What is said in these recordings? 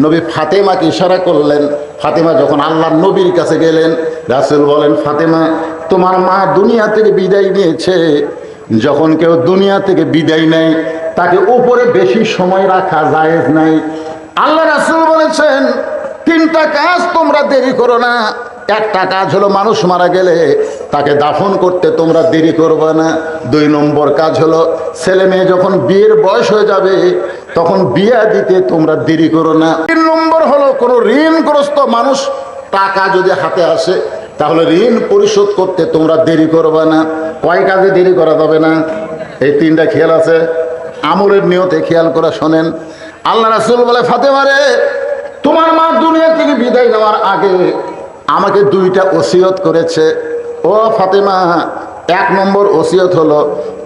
নবী ফাতেমাকে ইশারা করলেন। ফাতেমা যখন আল্লাহর নবীর কাছে গেলেন, রাসূল বলেন, ফাতেমা, তোমার মা দুনিয়া থেকে বিদায় নিয়েছে। যখন কেউ দুনিয়া থেকে বিদায় নেয় তাকে উপরে বেশি সময় রাখা জায়েজ নাই। আল্লাহ রাসূল বলেছেন, তিনটা কাজ তোমরা দেরি করো না। একটা কাজ হলো মানুষ মারা গেলে তাকে দাফন করতে তোমরা দেরি করবে না। 2 নম্বর কাজ হলো ছেলে মেয়ে যখন বিয়ের বয়স হয়ে যাবে তখন বিয়ে দিতে তোমরা দেরি করো না। 3 নম্বর হলো কোনো ঋণগ্রস্ত মানুষ টাকা যদি হাতে আসে তাহলে ঋণ পরিশোধ করতে তোমরা দেরি করবে না। কয় কাজে দেরি করা যাবে না? এই 3টা খেয়াল আছে, আমলের নিয়তে খেয়াল করে শোনেন। আল্লাহ রাসূল বলে, ফাতেমা রে, তোমার মা দুনিয়া থেকে বিদায় নেওয়ার আগে আমাকে 2টা ওসিয়ত করেছে। ও ফাতেমা, 1 নম্বর ওসিয়ত হলো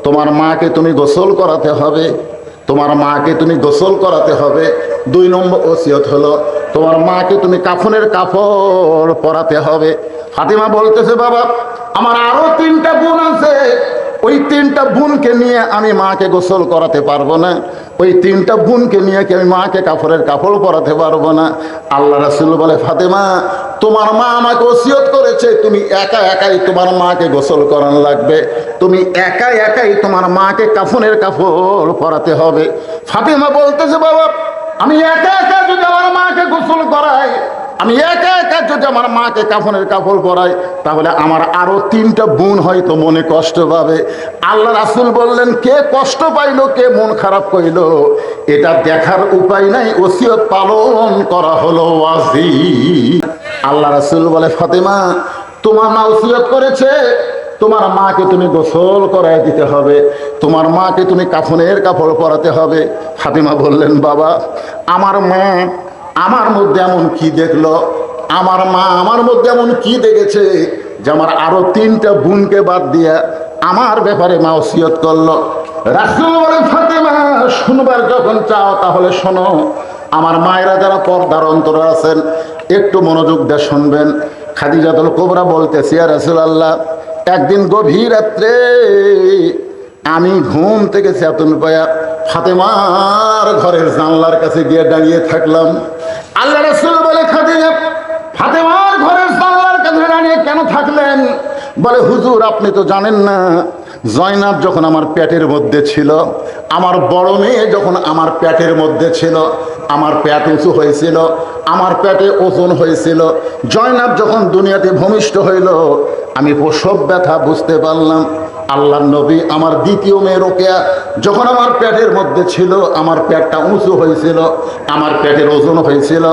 তোমার মাকে তুমি গোসল করাতে হবে, তোমার মাকে তুমি গোসল করাতে হবে। 2 নম্বর ওসিয়ত হলো তোমার মাকে তুমি কাফনের কাপড় পরাতে হবে। ফাতেমা বলতেছে, বাবা, আমার আরো 3টা বোন আছে, ওই 3টা বোনকে নিয়ে আমি মাকে গোসল করাতে পারবো না, ওই 3টা বোনকে নিয়ে কি আমি মাকে কাপড়ের কাপড় পরাতে পারবো না। আল্লাহ রাসূল বলে, ফাতেমা, তোমার মা আমাকে ওসিয়ত করেছে তুমি একা একাই তোমার মাকে গোসল করানো লাগবে, তুমি একা একাই তোমার মাকে কাফনের কাপড় পরাতে হবে। ফাতেমা বলতেছে, বাবা, আমি একা একা যদি আমার মাকে গোসল করাই, আমি একা একা যদি আমার মাকে কাফনের কাপড় পরাই, তাহলে আমার আরো 3টা বোন হয়তো মনে কষ্ট পাবে। আল্লাহ রাসূল বললেন, কে কষ্ট পাইলো, কে মন খারাপ কইলো, এটা দেখার উপায় নাই, ওসিয়ত পালন করা হলো ওয়াজিব। আল্লাহ রাসূল বলে, ফাতেমা, তোমার মা ওসিয়ত করেছে তোমার মাকে তুমি গোসল করায় দিতে হবে, তোমার মাকে তুমি কাফনের কাপড় পরাতে হবে। ফাতেমা বললেন, বাবা, আমার মা আমার মধ্যে এমন কি দেখলো, আমার মা আমার মধ্যে এমন কি দেখেছে যে আমার আরো 3টা বোনকে বাদ দিয়া আমার ব্যাপারে মা ওসিয়ত করলো। রাসূল বলেন, ফাতেমা, শুনবার যখন চাও তাহলে শোনো। আমার মায়েরা যারা পর্দার অন্তরে আছেন একটু মনোযোগ দিয়ে শুনবেন। খাদিজাতুল কুবরা বলতেছি, ইয়া রাসূলুল্লাহ, একদিন গভীর রাত্রে আমি ঘুম থেকে চেতন পায়া ফাতেমার ঘরের জানলার কাছে গিয়ে দাঁড়িয়ে থাকলাম। আল্লাহ রাসূল বলে, খাদিজা, ফাতেমার ঘরের জানলার কাছে দাঁড়িয়ে কেন থাকলেন? বলে, হুজুর, আপনি তো জানেন না, জয়নাব যখন আমার পেটের মধ্যে ছিল, আমার বড় মেয়ে যখন আমার পেটের মধ্যে ছিল, আমার পেট উঁচু হয়েছিল, আমার পেটে ওজন হয়েছিল। জয়নাব যখন দুনিয়াতে ভূমিষ্ঠ হইল, আমি প্রসব ব্যথা বুঝতে পারলাম। আল্লাহর নবী আমার দ্বিতীয় মেয়ে রোকেয়া যখন আমার পেটের মধ্যে ছিল, আমার পেটটা উঁচু হয়েছিল, আমার পেটের ওজন হয়েছিল।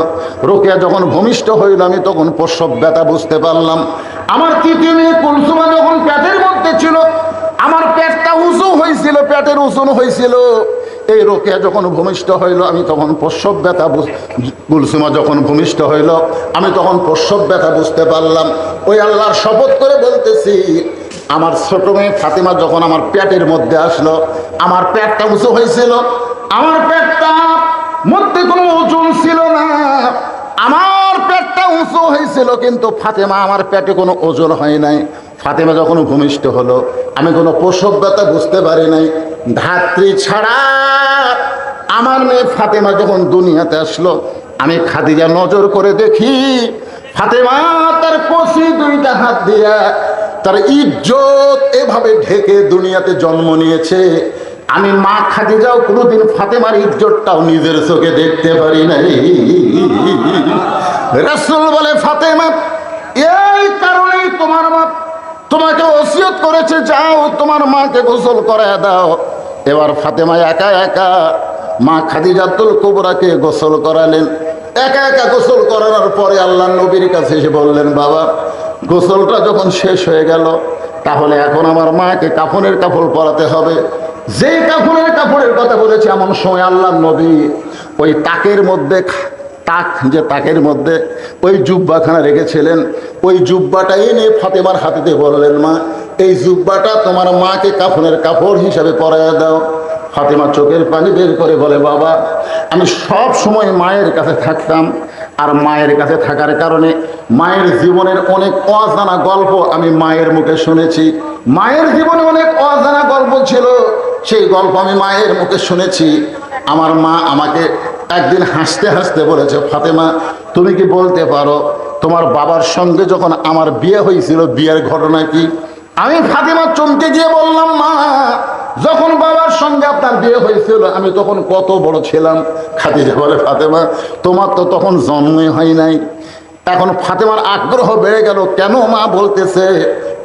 রোকেয়া যখন ভূমিষ্ঠ হইল, আমি তখন প্রসব ব্যথা বুঝতে পারলাম। আমার তৃতীয় মেয়ে কুলসুমা যখন পেটের মধ্যে ছিল, আমার পেটটা উঁচু হয়েছিল, পেটের ওজন হয়েছিল। এই রোকেয়া যখন ভূমিষ্ঠ হইল, আমি তখন প্রসব ব্যথা কুলসুমা যখন ভূমিষ্ঠ হইল, আমি তখন প্রসব ব্যথা বুঝতে পারলাম। ওই আল্লাহর শপথ করে বলতেছি, আমার ছোট মেয়ে ফাতেমা যখন আমার পেটের মধ্যে আসলো, আমার পেটটা উঁচু হয়েছিল, আমার পেটটা মধ্যে কোনো ওজন ছিল না, আমার পেটটা উঁচু হয়েছিল, কিন্তু ফাতেমা আমার পেটে কোনো ওজন হয় নাই। ফাতেমা যখন ভূমিষ্ঠ হলো, আমি কোনো প্রসব ব্যথা বুঝতে পারি নাই। ধাত্রী ছাড়া আমার মেয়ে ফাতেমা যখন দুনিয়াতে আসলো, আমি খাদিজা নজর করে দেখি ফাতেমা তার কচি 2টা হাত দিয়া তার ইজ্জত এভাবে ঢেকে দুনিয়াতে জন্ম নিয়েছে। আমি মা খাদিজাও কোনোদিন ফাতেমার ইজ্জতটাও নিজের চোখে দেখতে পারি নাই। রাসূল বলে, ফাতেমা, এই কারণেই তোমার মা তোমাকে ওসিয়ত করেছে, যাও তোমার মাকে গোসল করায় দাও। এবার ফাতেমা একা একা মা খাদিজাতুল কুবরাকে গোসল করালেন। একা একা গোসল করানোর পরে আল্লাহর নবীর কাছে এসে বললেন, বাবা, গোসলটা যখন শেষ হয়ে গেল, তাহলে এখন আমার মাকে কাফনের কাপড় পরাতে হবে। যে কাফনের কাপড়ের কথা বলেছে, এমন সময় আল্লাহর নবী ওই তাকের মধ্যে, যে তাকের মধ্যে ওই জুব্বাখানা রেখেছিলেন, ওই জুব্বাটা এনে ফাতেমার হাতে দিয়ে বললেন, মা, এই জুব্বাটা তোমার মাকে কাফনের কাপড় হিসাবে পরাইয়া দাও। ফাতেমা চোখের পানি বের করে বলে, বাবা, আমি সব সময় মায়ের কাছে থাকতাম, আর মায়ের কাছে থাকার কারণে মায়ের জীবনের অনেক অজানা গল্প আমি মায়ের মুখে শুনেছি। মায়ের জীবনে অনেক অজানা গল্প ছিল, সেই গল্প আমি মায়ের মুখে শুনেছি। আমার মা আমাকে একদিন হাসতে হাসতে বলেছে, ফাতেমা তুমি কি বলতে পারো তোমার বাবার সঙ্গে যখন আমার বিয়ে হয়েছিল বিয়ের ঘটনা কি? আমি ফাতেমা চমকে গিয়ে বললাম, মা যখন বাবার সঙ্গে আপনার বিয়ে হয়েছিল আমি তখন কত বড় ছিলাম? খাদিজা বলে, ফাতেমা তোমার তো তখন জন্মই হয় নাই। এখন ফাতেমার আগ্রহ বেড়ে গেল, কেন মা বলতেছে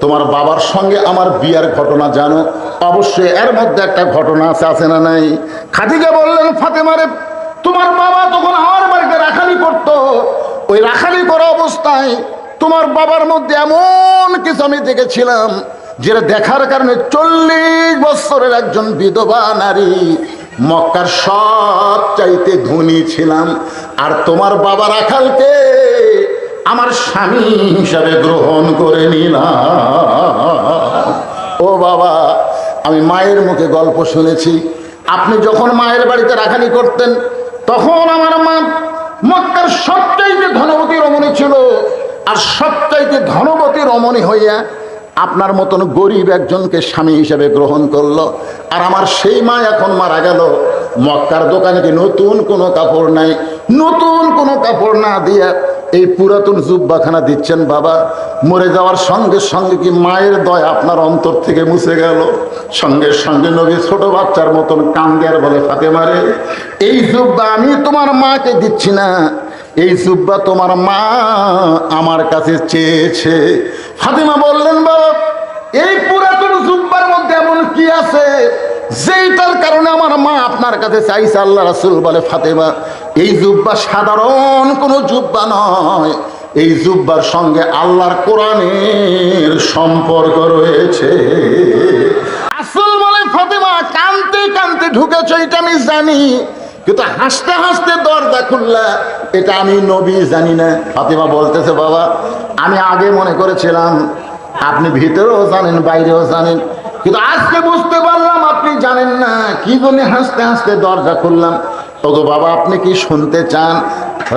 তোমার বাবার সঙ্গে আমার বিয়ের ঘটনা জানো? অবশ্যই এর মধ্যে একটা ঘটনা আছে না নাই? খাদিজা বললেন, ফাতেমারে তোমার বাবা তখন আমার বাড়িতে রাখালি করতো, ওই রাখালি করা অবস্থায় তোমার বাবার মধ্যে এমন কিছু আমি দেখেছিলাম যেটা দেখার কারণে 40 বছরের একজন বিধবা নারী মক্কার সব চাইতে ধনী ছিলাম, আর তোমার বাবা রাখালকে আমার স্বামী হিসাবে গ্রহণ করে নিলাম। ও বাবা, আমি মায়ের মুখে গল্প শুনেছি, আপনি যখন মায়ের বাড়িতে রাখালি করতেন তখন আমার মা মক্কার সবচাইতে ধনবতী রমণী ছিল, আর সবচাইতে ধনবতী রমণী হইয়া আপনার মতন গরিব একজনকে স্বামী হিসেবে গ্রহণ করলো। আর আমার সেই মা এখন মারা গেল, মক্কার দোকানে কি নতুন কোনো কাপড় নাই, নতুন কোনো কাপড় না দিয়া এই পুরাতন জুব্বাখানা দিচ্ছেন বাবা। মরে যাওয়ার সঙ্গে সঙ্গে কি মায়ের দয়া আপনার অন্তর থেকে মুছে গেল? সঙ্গে সঙ্গে নবী ছোট বাচ্চার মতন কান্দে আর বলে, ফাতেমারে এই জুব্বা আমি তোমার মাকে দিচ্ছি না, এই জুব্বা তোমার মা আমার কাছে চেয়েছে। ফাতেমা বললেন, বাবা এই পুরাতন জুব্বার মধ্যে এমন কি আছে যেটার কারণে আমার মা আপনার কাছে চাইছে? আল্লাহ রাসূল বলে, ফাতেমা এই জুব্বা সাধারণ কোনো জুব্বা নয়, এই জুব্বার সঙ্গে আল্লাহর কোরআনের সম্পর্ক রয়েছে। রাসূল বলে, ফাতেমা কাঁদতে কাঁদতে ঢুকেছ এটা আমি জানি, কিন্তু হাসতে হাসতে দরজা খুললা এটা আমি নবী জানি না। ফাতেমা বলতেছে, বাবা আমি আগে মনে করেছিলাম আপনি ভিতরেও জানেন বাইরেও জানেন, কিন্তু আজকে বুঝতে পারলাম আপনি জানেন না, কি জন্য হাসতে হাসতে দরজা খুললাম। ওগো বাবা আপনি কি শুনতে চান?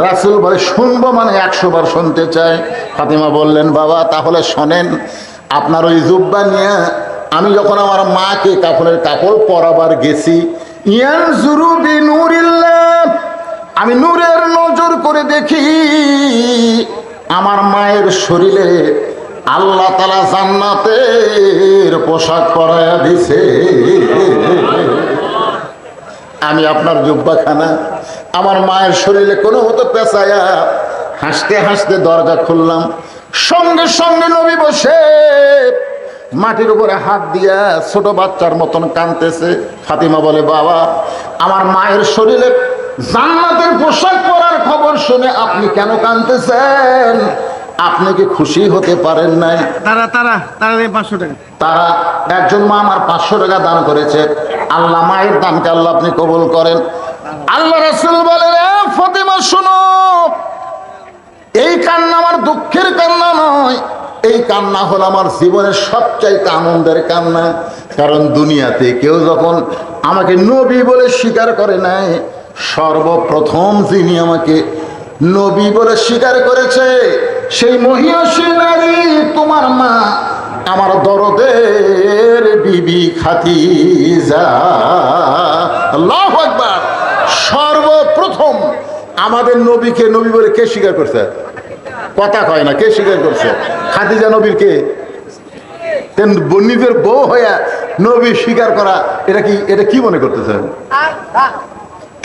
রাসূল বলে, শুনবো মানে 100 বার শুনতে চাই। ফাতেমা বললেন, বাবা তাহলে শোনেন, আপনার ওই জুব্বা নিয়ে আমি যখন আমার মাকে কাফনের কাপড় পরাবার গেছি, ইয়ানজুরু বিনুরিল্লাহ, আমি নূরের নজর করে দেখি আমার মায়ের শরীরে আল্লাহ তাআলা জান্নাতের পোশাক পরায়া দিছে। আমি আপনার জুব্বাখানা আমার মায়ের শরীরে কোনো মতো পেঁচায়া হাসতে হাসতে দরজা খুললাম, সঙ্গে সঙ্গে নবী বসে মাটির উপরে হাত দিয়া ছোট বাচ্চার মতন কাঁদতেছে। ফাতিমা বলে, বাবা আমার মায়ের শরীরে জান্নাতের পোশাক পরার খবর শুনে আপনি কেন কাঁদতেছেন? আপনি কি খুশি হতে পারেন নাই? তারা 500 টাকা, তারা একজন মা আমার 500 টাকা দান করেছে। আল্লাহ মায়ের দানকে আল্লাহ আপনি কবুল করেন। আল্লাহ রাসূল বলেন, ফাতিমা শোনো, এই কান্না আমার দুঃখের কান্না নয়, এই কান্না হলো আমার জীবনের সবচাইতে আনন্দের কান্না। কারণ দুনিয়াতে কেউ যখন আমাকে নবী বলে স্বীকার করে নাই, সর্বপ্রথম যিনি আমাকে নবী বলে স্বীকার করেছে সেই মহিয়সী নারী তোমার মা, আমার দরদের বিবি খাদিজা। আল্লাহু আকবার। সর্বপ্রথম আমাদের নবীকে নবী বলে কে স্বীকার করছে? কথা কয় না, কে স্বীকার করছে? খাদিজা নবীর কে? নিজের বউ হইয়া নবী স্বীকার করা, এটা কি মনে করতেছেন?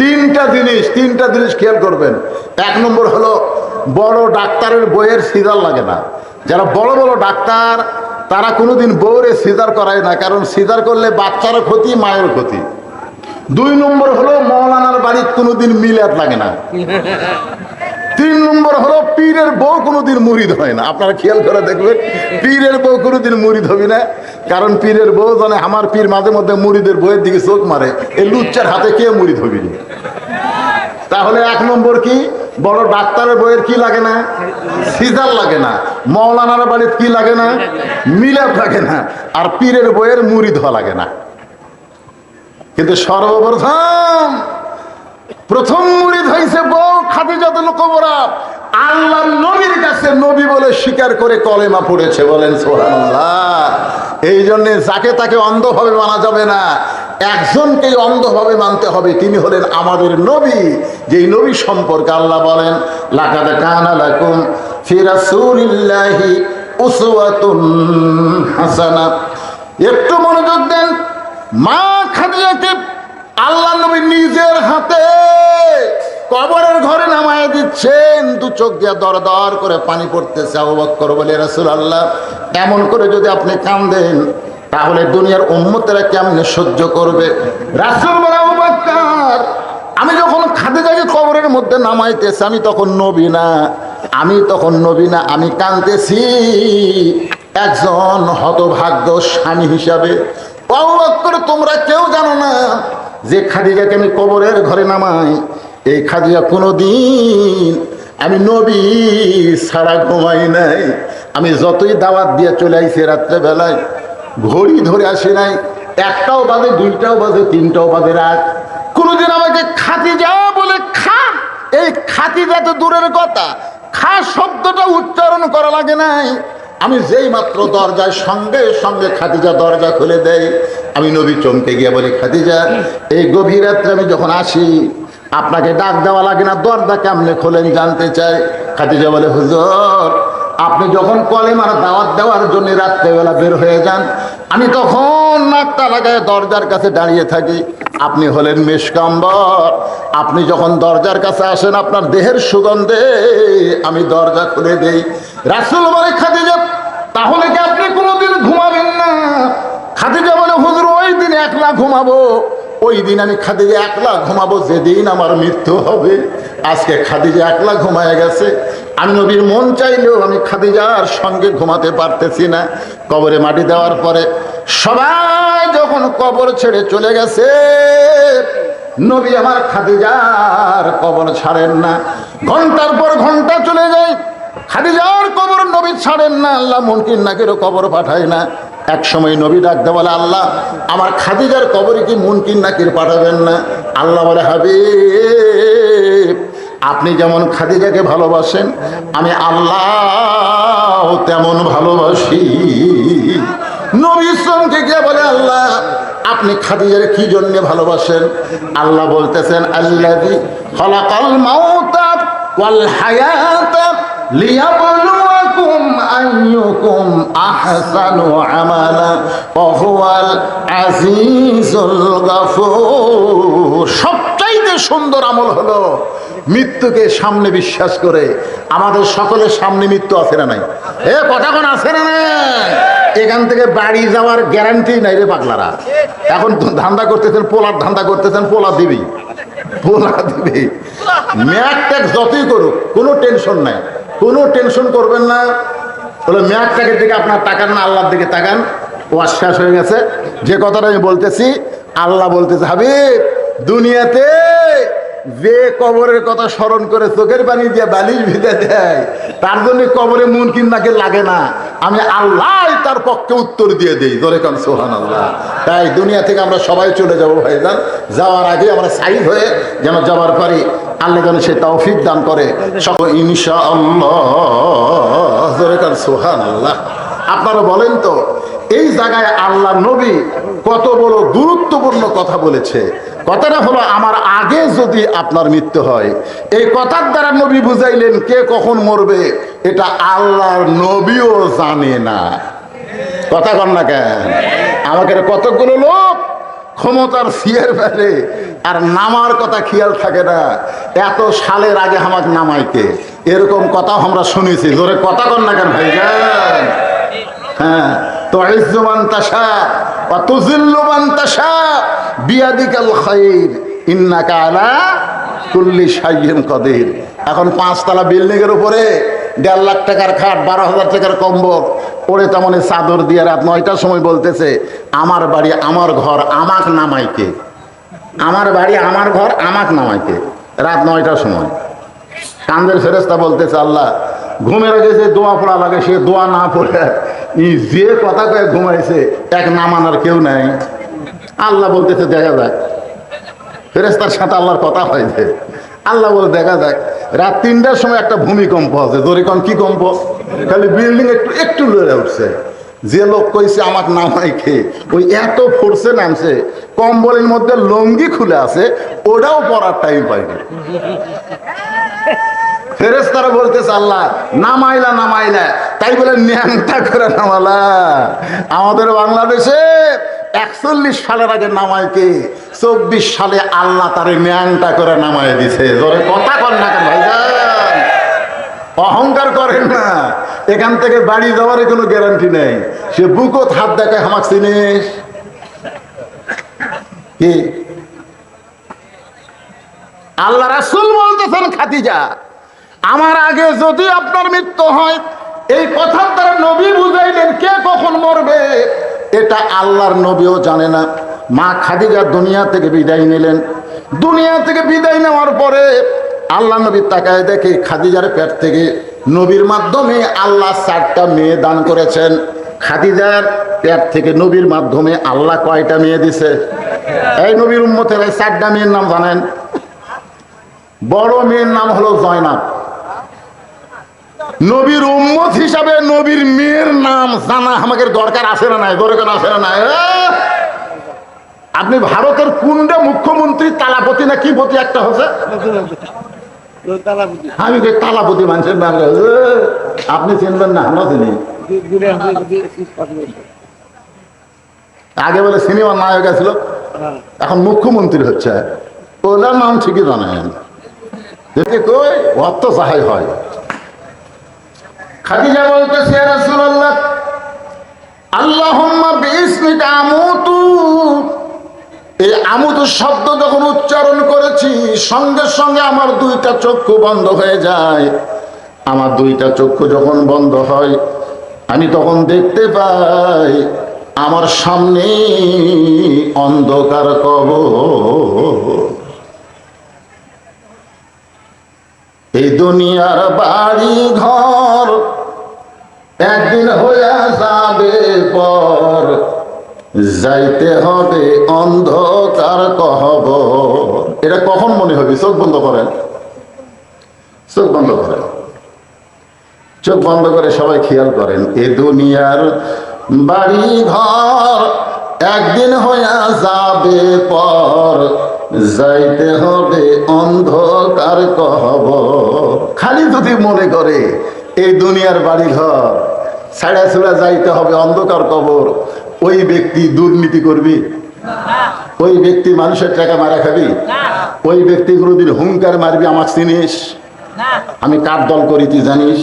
তিনটা জিনিস খেয়াল করবেন। 1 নম্বর হলো, বড় ডাক্তারের বইয়ের সিজার লাগে না। যারা বড় বড় ডাক্তার তারা কোনোদিন বউরে সিজার করায় না, কারণ সিজার করলে বাচ্চারও ক্ষতি, মায়ের ক্ষতি। 2 নম্বর হলো, মৌলানার বাড়িতে কোনোদিন মিলাদ লাগে না। 3 নম্বর হলো, পীরের বউ কোনোদিন মুরিদ হয় না। আপনারা খেয়াল করে দেখবেন, পীরের বউ কোনোদিন মুরিদ হবে না, কারণ পীরের বউ জানে আমার পীর মাঝে মধ্যে মুরিদের বউয়ের দিকে চোখ মারে, এই লুচ্চার হাতে কে মুরিদ হবি। তাহলে 1 নম্বর কি, বড় ডাক্তারের বইয়ের কি লাগে না? সিজার লাগে না। মৌলানার বাড়িতে কি লাগে না? মিলাদ লাগে না। আর পীরের বইয়ের মুরিদ হওয়া লাগে না। কিন্তু প্রথম মুরিদ হয়েছে বউ খাদিজাতুল কুবরা। আল্লাহর নবীর কাছে নবী বলে স্বীকার করে কলেমা পড়েছে, বলেন সুবহানাল্লাহ। এই জন্য যাকে তাকে অন্ধভাবে মানা যাবে না। একজনকেই অন্ধভাবে মানতে হবে, তিনি হলেন আমাদের নবী। যেই নবী সম্পর্কে আল্লাহ বলেন লাকাদ কানা লাকুম ফি রাসূলিল্লাহি উসওয়াতুন হাসানা। একটু মনোযোগ দেন। মা খাদিজাকে আল্লাহ নবী নিজের হাতে কবরের ঘরে নামায় দিচ্ছেন, দু চোখ দিয়ে দর দর করে পানি পড়তেছে। আবু বকর বলে রাসূলুল্লাহ, এমন করে যদি আপনি কাঁদেন তাহলে দুনিয়ার উম্মতেরা কেমনে সহ্য করবে? রাসূল বলে আবু বকর, আমি যখন খাদিজাকে কবরের মধ্যে নামাইতেছি আমি তখন নবী না, আমি কাঁদতেছি একজন হতভাগ্য স্বামী হিসাবে। আবু বকর, তোমরা কেউ জানো না যে খাদিজাকে আমি কবরের ঘরে নামাই, এই খাদিজা কোনোদিন আমি নবী ছাড়া ঘুমাই নাই। আমি যতই দাওয়াত দিয়ে চলে আইছি রাত্রেবেলায় ঘড়ি ধরে আসি নাই, 1টাও বাজে, 2টাও বাজে, 3টাও বাজে রাত, কোনোদিন আমাকে খাদিজা বলে খা, এই খাদিজা তো দূরের কথা, খা শব্দটা উচ্চারণ করা লাগে নাই। আমি যেই মাত্র দরজায় সঙ্গে সঙ্গে খাদিজা দরজা খুলে দেয়, আমি নবী চমকে গিয়ে বলি, খাদিজা এই গভীর রাত্রে আমি যখন আসি আপনাকে ডাক দেওয়া লাগে না, দরজা কেমনে খোলেন জানতে চাই। খাদিজা বলে, হুজুর আপনি যখন কলেমার দাওয়াত দেওয়ার জন্য রাত্রেবেলা বের হয়ে যান, আমি তখন নাকটা লাগায় দরজার কাছে দাঁড়িয়ে থাকি। আপনি হলেন মেশকাম্বর, আপনি যখন দরজার কাছে আসেন আপনার দেহের সুগন্ধে আমি দরজা খুলে দেই। রাসূল বলে, খাদিজা তাহলে কি আপনি কোনোদিন ঘুমাবেন না? খাদিজা বলে, হুজুর ওই দিন একলা ঘুমাবো, ওই দিন আমি খাদিজা একলা ঘুমাবো যেদিন আমার মৃত্যু হবে। আজকে খাদিজা একলা ঘুমায় গেছে, আমি নবীর মন চাইলেও আমি খাদিজার সঙ্গে ঘুমাতে পারতেছি না। কবরে মাটি দেওয়ার পরে সবাই যখন কবর ছেড়ে চলে গেছে, নবী আমার খাদিজার কবর ছাড়েন না। ঘন্টার পর ঘন্টা চলে যায়, খাদিজার কবর নবী ছাড়েন না। আল্লাহ মুনকির নাকিরও কবর পাঠায় না। এক সময় নবী ডাকতে বলে, আল্লাহ আমার খাদিজার কবরে কি মুনকির নাকির পাঠাবেন না? আল্লাহ বলে, হাবিব আপনি যেমন খাদিজাকে ভালোবাসেন আমি আল্লাহ তেমন ভালোবাসি। নবী চমকে গিয়ে বলে, আল্লাহ আপনি খাদিজার কি জন্য ভালোবাসেন? আল্লাহ বলতেছেন, আল্লাযী খালাকাল মাউতা ওয়াল হায়াতা লিয়াবলুয়াকুম আইয়ুকুম আহসানু আমালা ওয়া হুয়াল আজিজুল গাফুর। সবচাইতে সুন্দর আমল হলো মৃত্যুকে সামনে বিশ্বাস করে। আমাদের সকলের সামনে মৃত্যু আছে না নাই? কথা কোন আছে না নাই? এখান থেকে বাড়ি যাওয়ার গ্যারান্টি নাই রে পাগলারা। এখন ধান্দা করতেছেন, পোলার ধান্দা করতেছেন, পোলা দিবি, ম্যাক ট্যাক্স যতই করুক কোনো টেনশন নাই, কোনো টেনশন করবেন না। বলে ম্যাক ট্যাক্সের দিকে আপনার তাকান না, আল্লাহর দিকে তাকান। ওয়াজ শেষ হয়ে গেছে। যে কথাটা আমি বলতেছি, আল্লাহ বলতেছে, হাবিব দুনিয়াতে যে কবরের কথা স্মরণ করে চোখের পানি দিয়ে বালিশ ভিজে দেয় তার জন্য কবরে মুনকির নাকির লাগে না, আমি আল্লাহ তার পক্ষে উত্তর দিয়ে দিই। ধরে কান সুবহানাল্লাহ। তাই দুনিয়া থেকে আমরা সবাই চলে যাবো ভাইজান, যাওয়ার আগে আমরা সাইড হয়ে যেন যাওয়ার পারি। আল্লাহ যেন সে তৌফিক দান করে সকল ইনশাআল্লাহ। ধরে কান সুবহানাল্লাহ। আপনারা বলেন তো এই জায়গায় আল্লাহ নবী কত বড় গুরুত্বপূর্ণ কথা বলেছে। কথাটা হলো, আমার আগে যদি আপনার মৃত্যু হয়, এই কথার দ্বারা নবী বুঝাইলেন কে কখন মরবে এটা আল্লাহর নবীও জানে না। কথা কন না কেন? আমাকে কতগুলো লোক ক্ষমতার সিয়ের ফেলে আর নামার কথা খেয়াল থাকে না। এত সালের আগে আমাকে নামাইকে এরকম কথা আমরা শুনেছি। জোরে কথা কন না কেন ভাইজান? হ্যাঁ, তুইজ্জু মান তাশা ওয়া তুযিল্লু মান তাশা বিয়াদিকাল খায়র ইন্নাকা আলা কুল্লি শাইইন কাদির। এখন 5 তলা বিল্ডিং এর উপরে 1.5 লাখ টাকার খাট, 12,000 টাকার কম্বল পড়ে তেমনি চাদর দিয়ে রাত 9টার সময় বলতেছে, আমার বাড়ি আমার ঘর আমাক নামাইকে, আমার বাড়ি আমার ঘর আমাক নামাইকে। রাত 9টার সময় কান্দের ফেরেশতা বলতেছে, আল্লাহ ঘুমের আগে যে দোয়া পড়া লাগে সে দোয়া না পড়ে যে কথা কয়ে ঘুমাইছে এক নামানোর কেউ নাই। আল্লাহ বলতেছে, দেখা যাক। ফেরেশতার সাথে আল্লাহর কথা হয়েছে। আল্লাহ বলে, দেখা যাক। রাত 3টার সময় একটা ভূমিকম্প আছে। জোরে কোন কি কম্প? খালি বিল্ডিং একটু একটু লড়ে উঠছে। যে লোক কইছে আমাকে নামাই খেয়ে ওই এত ফোর্সে নামছে, কম্বলের মধ্যে লঙ্গি খুলে আছে, ওটাও পরার টাইম পাইনি। ফেরেশতারা বলতেছে আল্লাহ নামাইলা নামাইলা, তাই বলে ন্যাংটা করে নামালা। আমাদের বাংলাদেশে 41 সালের আগে নামাইকে 24 সালে আল্লাহ তারে ন্যাংটা করে নামাই দিছে। জোরে কথা কর না কেন ভাইজান, অহংকার করেন না। এখান থেকে বাড়ি যাওয়ার কোনো গ্যারান্টি নেই। সে বুকত হাত দেখে আমাকে চিনিস কি? আল্লাহ রাসূল বলতেছেন খাদিজা আমার আগে যদি আপনার মৃত্যু হয়, এই কথার দ্বারা নবী বুঝাইলেন কে কখন মরবে এটা আল্লাহর নবীও জানে না। মা খাদিজা দুনিয়া থেকে বিদায় নিলেন। দুনিয়া থেকে বিদায় নেওয়ার পরে আল্লাহ নবী তাকায় দেখে খাদিজার পেট থেকে নবীর মাধ্যমে আল্লাহ 4টা মেয়ে দান করেছেন। খাদিজার পেট থেকে নবীর মাধ্যমে আল্লাহ কয়টা মেয়ে দিছে? এই নবীর উম্মতের 4টা মেয়ের নাম জানেন? বড় মেয়ের নাম হলো জয়নাব। নবীর উম্মত হিসাবে নবীর মেয়ের নাম জানা আমাদের দরকার আছে না নাই? দরকার আছে না নাই? আপনি ভারতের কোনটা মুখ্যমন্ত্রী তালাপতি না কি পতি একটা হচ্ছে? আমি তালাপতি মানুষের নাম, আপনি চিনবেন না? আমরা চিনি। আগে বলে সিনেমার নায়ক ছিল, এখন মুখ্যমন্ত্রী হচ্ছে। ওনার নাম ঠিকই জানেন। দেখে কই অর্থ সহায় হয়। খাদিজা বলতেছে ইয়া রাসূলুল্লাহ আল্লাহুম্মা বিইসমিকা আমুতু। এই আমুতু শব্দ যখন উচ্চারণ করেছি সঙ্গে সঙ্গে আমার 2টা চক্ষু বন্ধ হয়ে যায়। আমার 2টা চক্ষু যখন বন্ধ হয় আমি তখন দেখতে পাই আমার সামনে অন্ধকার কবর। এই দুনিয়ার বাড়ি ঘর একদিন হইয়া যাবে পর, যাইতে হবে অন্ধকার কবর। এটা কখন মনে হবে? চোখ বন্ধ করেন, চোখ বন্ধ করেন, চোখ বন্ধ করে সবাই খেয়াল করেন। এ দুনিয়ার বাড়ি ঘর একদিন হইয়া যাবে পর, যাইতে হবে অন্ধকার কবর। খালি যদি মনে করে এই দুনিয়ার বাড়ি ঘর ছাড়া ছুড়া যাইতে হবে অন্ধকার কবর, ওই ব্যক্তি দুর্নীতি করবি? ওই ব্যক্তি মানুষের টাকা মারা খাবি? ওই ব্যক্তি কোনোদিন হুঙ্কার মারবি আমাকে চিনিস? আমি কার দল করি তুই জানিস?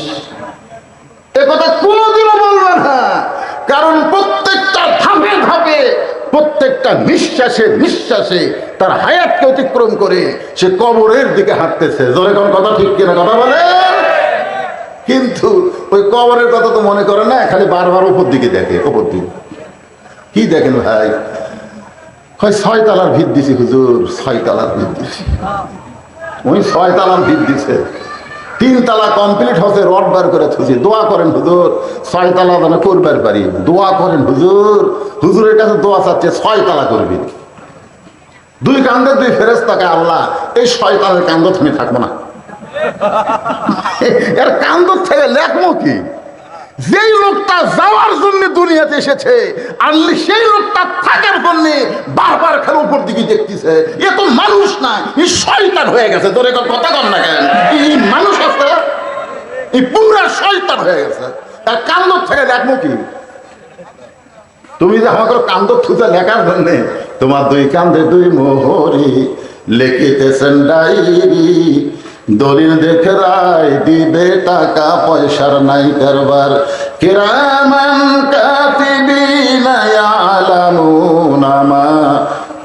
এ কথা কোনোদিনও বলবে না। কারণ প্রত্যেকটা ধাপে ধাপে, প্রত্যেকটা নিঃশ্বাসে নিঃশ্বাসে তার হায়াতকে অতিক্রম করে সে কবরের দিকে হাঁটতেছে। জোরে কোন কথা ঠিক কিনা কথা বলে? কিন্তু ওই কবরের কথা তো মনে করে না, খালি বারবার উপর দিকে দেখে। উপর দিকে কি দেখেন ভাই? 6 তলার ভিত দিছি হুজুর, 6 তলার ভিত দিছি। ওই 6 তলার ভিত দিছে, 3 তলা কমপ্লিট হচ্ছে, রড বার করে থুছি। দোয়া করেন হুজুর 6 তলা যেন করবার পারি। দোয়া করেন হুজুর, হুজুরের কাছে দোয়া চাচ্ছে 6 তলা করবি। 2 কান্দে 2 ফেরেশতাকে আল্লাহ এই 6 তলার কান্দ তুমি থাকবো না। এর কান্দ থেকে লেখবো কি? যেই লোকটা যাওয়ার জন্য দুনিয়াতে এসেছে আর সেই লোকটা থাকার জন্য বারবার খেলে উপর দিকে দেখতেছে, এ তো মানুষ না, এই শয়তান হয়ে গেছে। তোর কথা কর না কেন? এই মানুষ আছে, এই পুরা শয়তান হয়ে গেছে। তার কান্দ থেকে লেখবো কি? তুমি যে আমাকে কান্দ থুতে লেখার জন্য তোমার 2 কান্দে 2 মোহরি লিখিতেছেন ডায়েরি, দলিল দেখে রায় দিবে, টাকা পয়সার নাই কারবার। কিরামান কাতিবিনা ইয়ালামুনা মা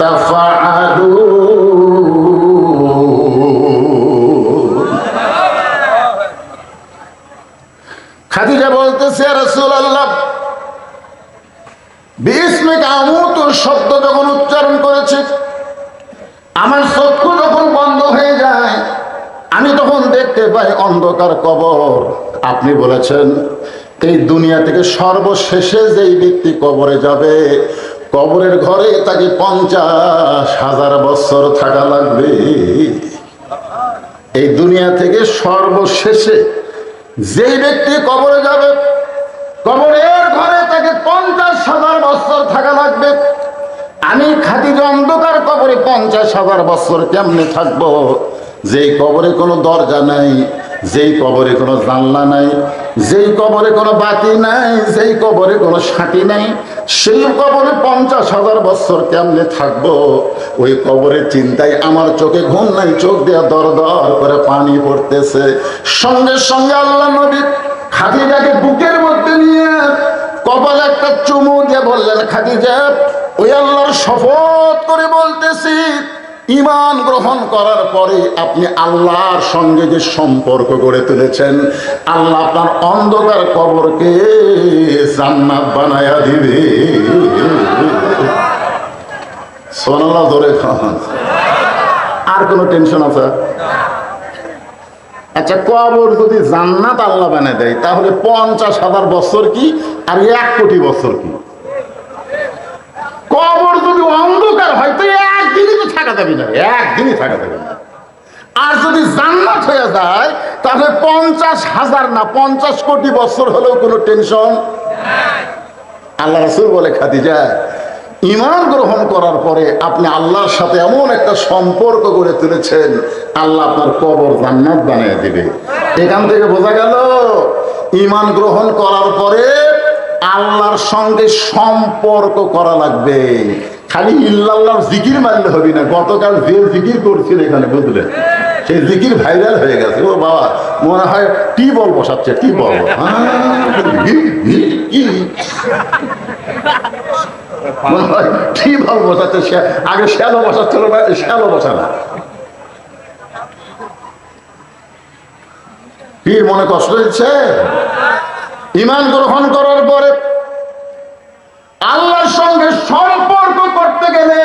তাফআলুন। খাদিজা বলতেছে ইয়া রাসূলুল্লাহ বিসমিকা আমুতু শব্দ যখন উচ্চারণ করেছে আমার চক্ষু যখন বন্ধ হয়ে যায় আমি তখন দেখতে পাই অন্ধকার কবর। আপনি বলেছেন এই দুনিয়া থেকে সর্বশেষে যেই ব্যক্তি কবরে যাবে, কবরের ঘরে তাকে 50,000 বছর থাকা লাগবে। এই দুনিয়া থেকে সর্বশেষে যেই ব্যক্তি কবরে যাবে, কবরের ঘরে তাকে 50,000 বছর থাকা লাগবে। আমি খাদিজা অন্ধকার কবরে 50,000 বছর কেমনে থাকবো? যেই কবরে কোনো দরজা নাই, যেই কবরে কোনো জানলা নাই, যেই কবরে কোনো বাতি নাই, যেই কবরে কোনো সাথী নাই, সেই কবরে 50,000 বছর কেমনে থাকবো? ওই কবরের চিন্তায় আমার চোখে ঘুম নাই, চোখ দিয়ে দর দর করে পানি পড়তেছে। সঙ্গে সঙ্গে আল্লাহ নবী খাদিজাকে বুকের মধ্যে নিয়ে কপালে একটা চুমু দিয়ে বললেন, খাদিজা, ওই আল্লাহর শপথ করে বলতেছি, ঈমান গ্রহণ করার পরে আপনি আল্লাহর সঙ্গে যে সম্পর্ক গড়ে তুলেছেন, আল্লাহ আপনার অন্ধকার কবরকে জান্নাত বানায়া দিবে। সুবহানাল্লাহ, জোরে খান। আর কোনো টেনশন আছে? আচ্ছা, কবর যদি জান্নাত আল্লাহ বানায় দেয়, তাহলে 50,000 বছর কি আর 1 কোটি বছর কি? কবর যদি অন্ধকার হয় তো একদিনই তো থাকা যাবে না, একদিনই থাকা যাবে না। আর যদি জান্নাত হয়ে যায় তাহলে 50,000 না 50 কোটি বছর হলেও কোনো টেনশন। আল্লাহ রাসূল বলে, খাদিজা, ঈমান গ্রহণ করার পরে আপনি আল্লাহর সাথে এমন একটা সম্পর্ক গড়ে তুলেছেন, আল্লাহ আপনার কবর জান্নাত বানিয়ে দিবে। এখান থেকে বোঝা গেল ঈমান গ্রহণ করার পরে আল্লাহর সঙ্গে সম্পর্ক করা লাগবে। খালি ইল্লাল্লাহর জিকির মারলে হবে না। গতকাল যে জিকির করছিল এখানে, বুঝলেন, সেই জিকির ভাইরাল হয়ে গেছে। ও বাবা, মনে হয় টিউবওয়েল বসাচ্ছে, টিউবওয়েল। মনে হয় টিউবওয়েল বসাচ্ছে। আগে শ্যালো বসাচ্ছিল না, শ্যালো বসা না। কি মনে কষ্ট হচ্ছে? ঈমান গ্রহণ করার পরে আল্লাহর সঙ্গে সম্পর্ক করতে গেলে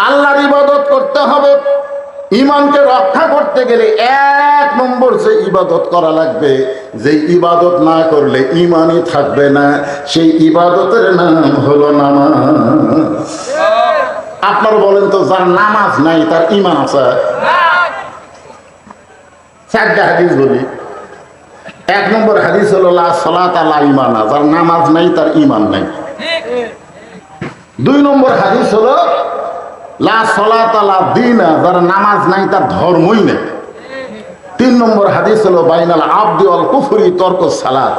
আল্লাহর ইবাদত করতে হবে। ঈমানকে রক্ষা করতে গেলে 1 নম্বর যে ইবাদত করা লাগবে, যে ইবাদত না করলে ঈমানই থাকবে না, সেই ইবাদতের নাম হলো নামাজ। আপনারা বলেন তো, যার নামাজ নাই তার ঈমান আছে? 4টা হাদিস বলি। 1 নম্বর হাদিস হলো লা সালাতা লা ঈমানা, যার নামাজ নাই তার ঈমান নাই। 2 নম্বর হাদিস হলো লা সালাতা লা দীনা, যার নামাজ নাই তার ধর্মই নেই। 3 নম্বর হাদিস হলো বাইনাল আবদি ওয়াল কুফরি তরকুস সালাত,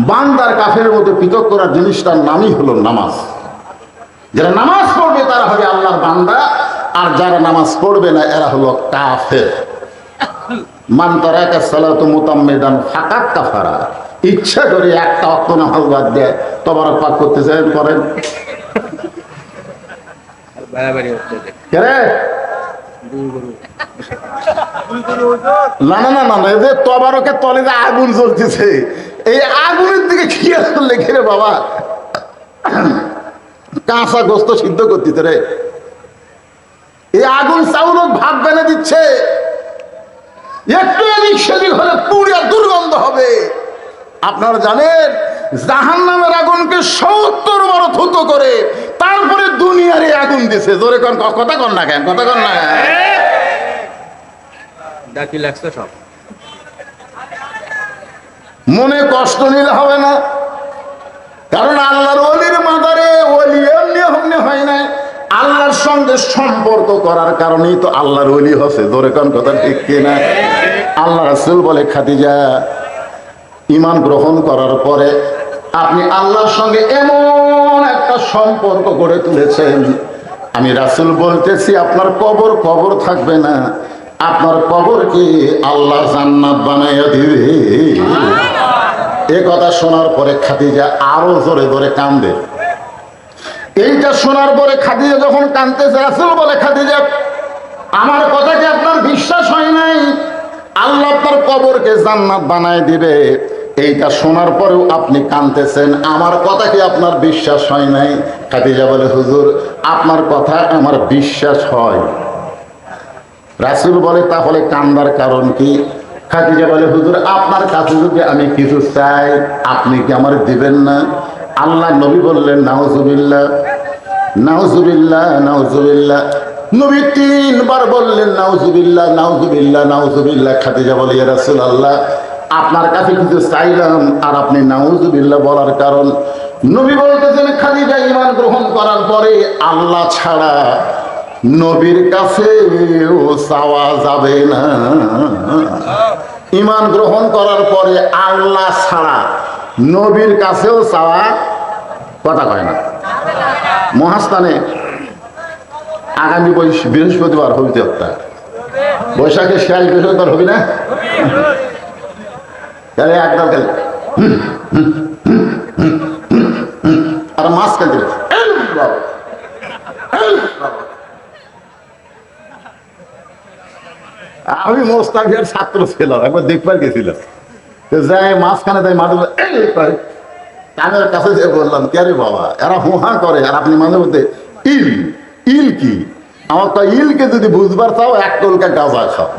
বান্দার কাফেরের মধ্যে পৃথক করার জিনিসটার নামই হলো নামাজ। যারা নামাজ পড়বে তারা হবে আল্লাহর বান্দা, আর যারা নামাজ পড়বে না এরা হলো কাফের। মান তারাকা সালাতু মুতাম্মিদান ফাকাত কাফারা, ইচ্ছা করে একটা ওয়াক্ত নামাজ বাদ দেয়, তবারক পাক করতে চান করেন না না না না, এদের তবারকের তলে যে আগুন জ্বলতেছে, এই আগুনের দিকে খেয়াল করলে ঘিরে বাবা কাঁচা গোস্ত সিদ্ধ করতেছে রে। এই আগুন চাউল ভাত বেনে দিচ্ছে, একটু এদিক সেদিক হলে পুড়ে দুর্গন্ধ হবে। আপনারা জানেন জাহান্নামের আগুনকে 70 বার থুতো করে তারপরে দুনিয়ার এই আগুন দিছে। জোরে কোন কথা কন না কেন, কথা কন না। ডাকি লাগছে সব। মনে কষ্ট নিলে হবে না, কারণ আল্লাহর ওলির মাদারে ওলি এমনি হমনি হয় নাই, আল্লাহর সঙ্গে সম্পর্ক করার কারণেই তো আল্লাহর ওলি হচ্ছে। জোরে কোন কথা ঠিক কিনা? আল্লাহ রাসূল বলে, খাদিজা, ঈমান গ্রহণ করার পরে আপনি আল্লাহর সঙ্গে এমন একটা সম্পর্ক গড়ে তুলেছেন, আমি রাসূল বলতেছি আপনার কবর থাকবে না, আপনার কবরকে আল্লাহ জান্নাত বানাইয়া দিবে। এ কথা শোনার পরে খাদিজা আরো জোরে জোরে কান্দে। এইটা শোনার পরে খাদিজা যখন কাঁদতেছে, রাসূল বলে, খাদিজা, আমার কথা কি আপনার বিশ্বাস হয় নাই? আল্লাহ আপনার কবরকে জান্নাত বানায় দিবে, এইটা শোনার পরেও আপনি কাঁদতেছেন, আমার কথা কি আপনার বিশ্বাস হয় নাই? খাদিজা বলে, হুজুর, আপনার কথা আমার বিশ্বাস হয়। রাসূল বলে, তাহলে কান্দার কারণ কি? খাদিজা বলে, হুজুর, আপনার কাছে যদি আমি কিছু চাই আপনি কি আমার দিবেন না? আল্লাহ নবী বললেন, নাউজুবিল্লাহ, নাউজুবিল্লাহ, নাউজুবিল্লাহ। নবী 3 বার বললেন, নাউজুবিল্লাহ, নাউজুবিল্লাহ, নাউজুবিল্লাহ। খাদিজা বলে, ইয়া রাসূলুল্লাহ, আপনার কাছে কিছু চাইলাম আর আপনি নাউজুবিল্লাহ বলার কারণ নবী বলতেছেন খাদিজা ঈমান গ্রহণ করার পরে আল্লাহ ছাড়া নবীর কাছেও চাওয়া যাবে না। ঈমান গ্রহণ করার পরে আল্লাহ ছাড়া নবীর কাছেও চাওয়া কথা কয় না। মহাস্থানে আগামী বৃহস্পতিবার হবিতে হত্যা, বৈশাখের শেষ বৃহস্পতিবার হবি না, তাহলে একদম খেলে আর মাছ খেলতে আমি মোস্তাফিয়ার ছাত্র ছিলাম, একবার দেখবার গেছিলাম, যাই মাঝখানে তাই মাঠে তাদের কাছে যে বললাম কে রে বাবা এরা হুহা করে আর আপনি মাঝে মধ্যে ইল ইল কি, আমার তো ইলকে যদি বুঝবার চাও এক কলকা গাঁজা খাও।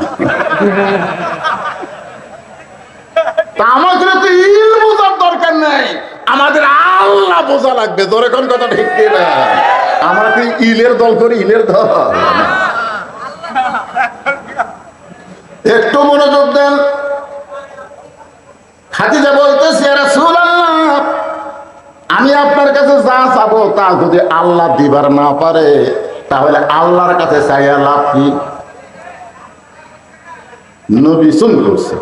তা আমাদের তো ইল বোঝার দরকার নাই, আমাদের আল্লাহ বোঝা লাগবে। ধরে কোন কথা ঠিক না, আমরা কি ইলের দল করি, ইলের দল। একটু মনোযোগ দেন। খাদিজা বলতেছে ইয়া রাসূলুল্লাহ, আমি আপনার কাছে যা চাবো তা যদি আল্লাহ দিবার না পারে তাহলে আল্লাহর কাছে চাইয়া লাভ কি? নবী শুন করছে।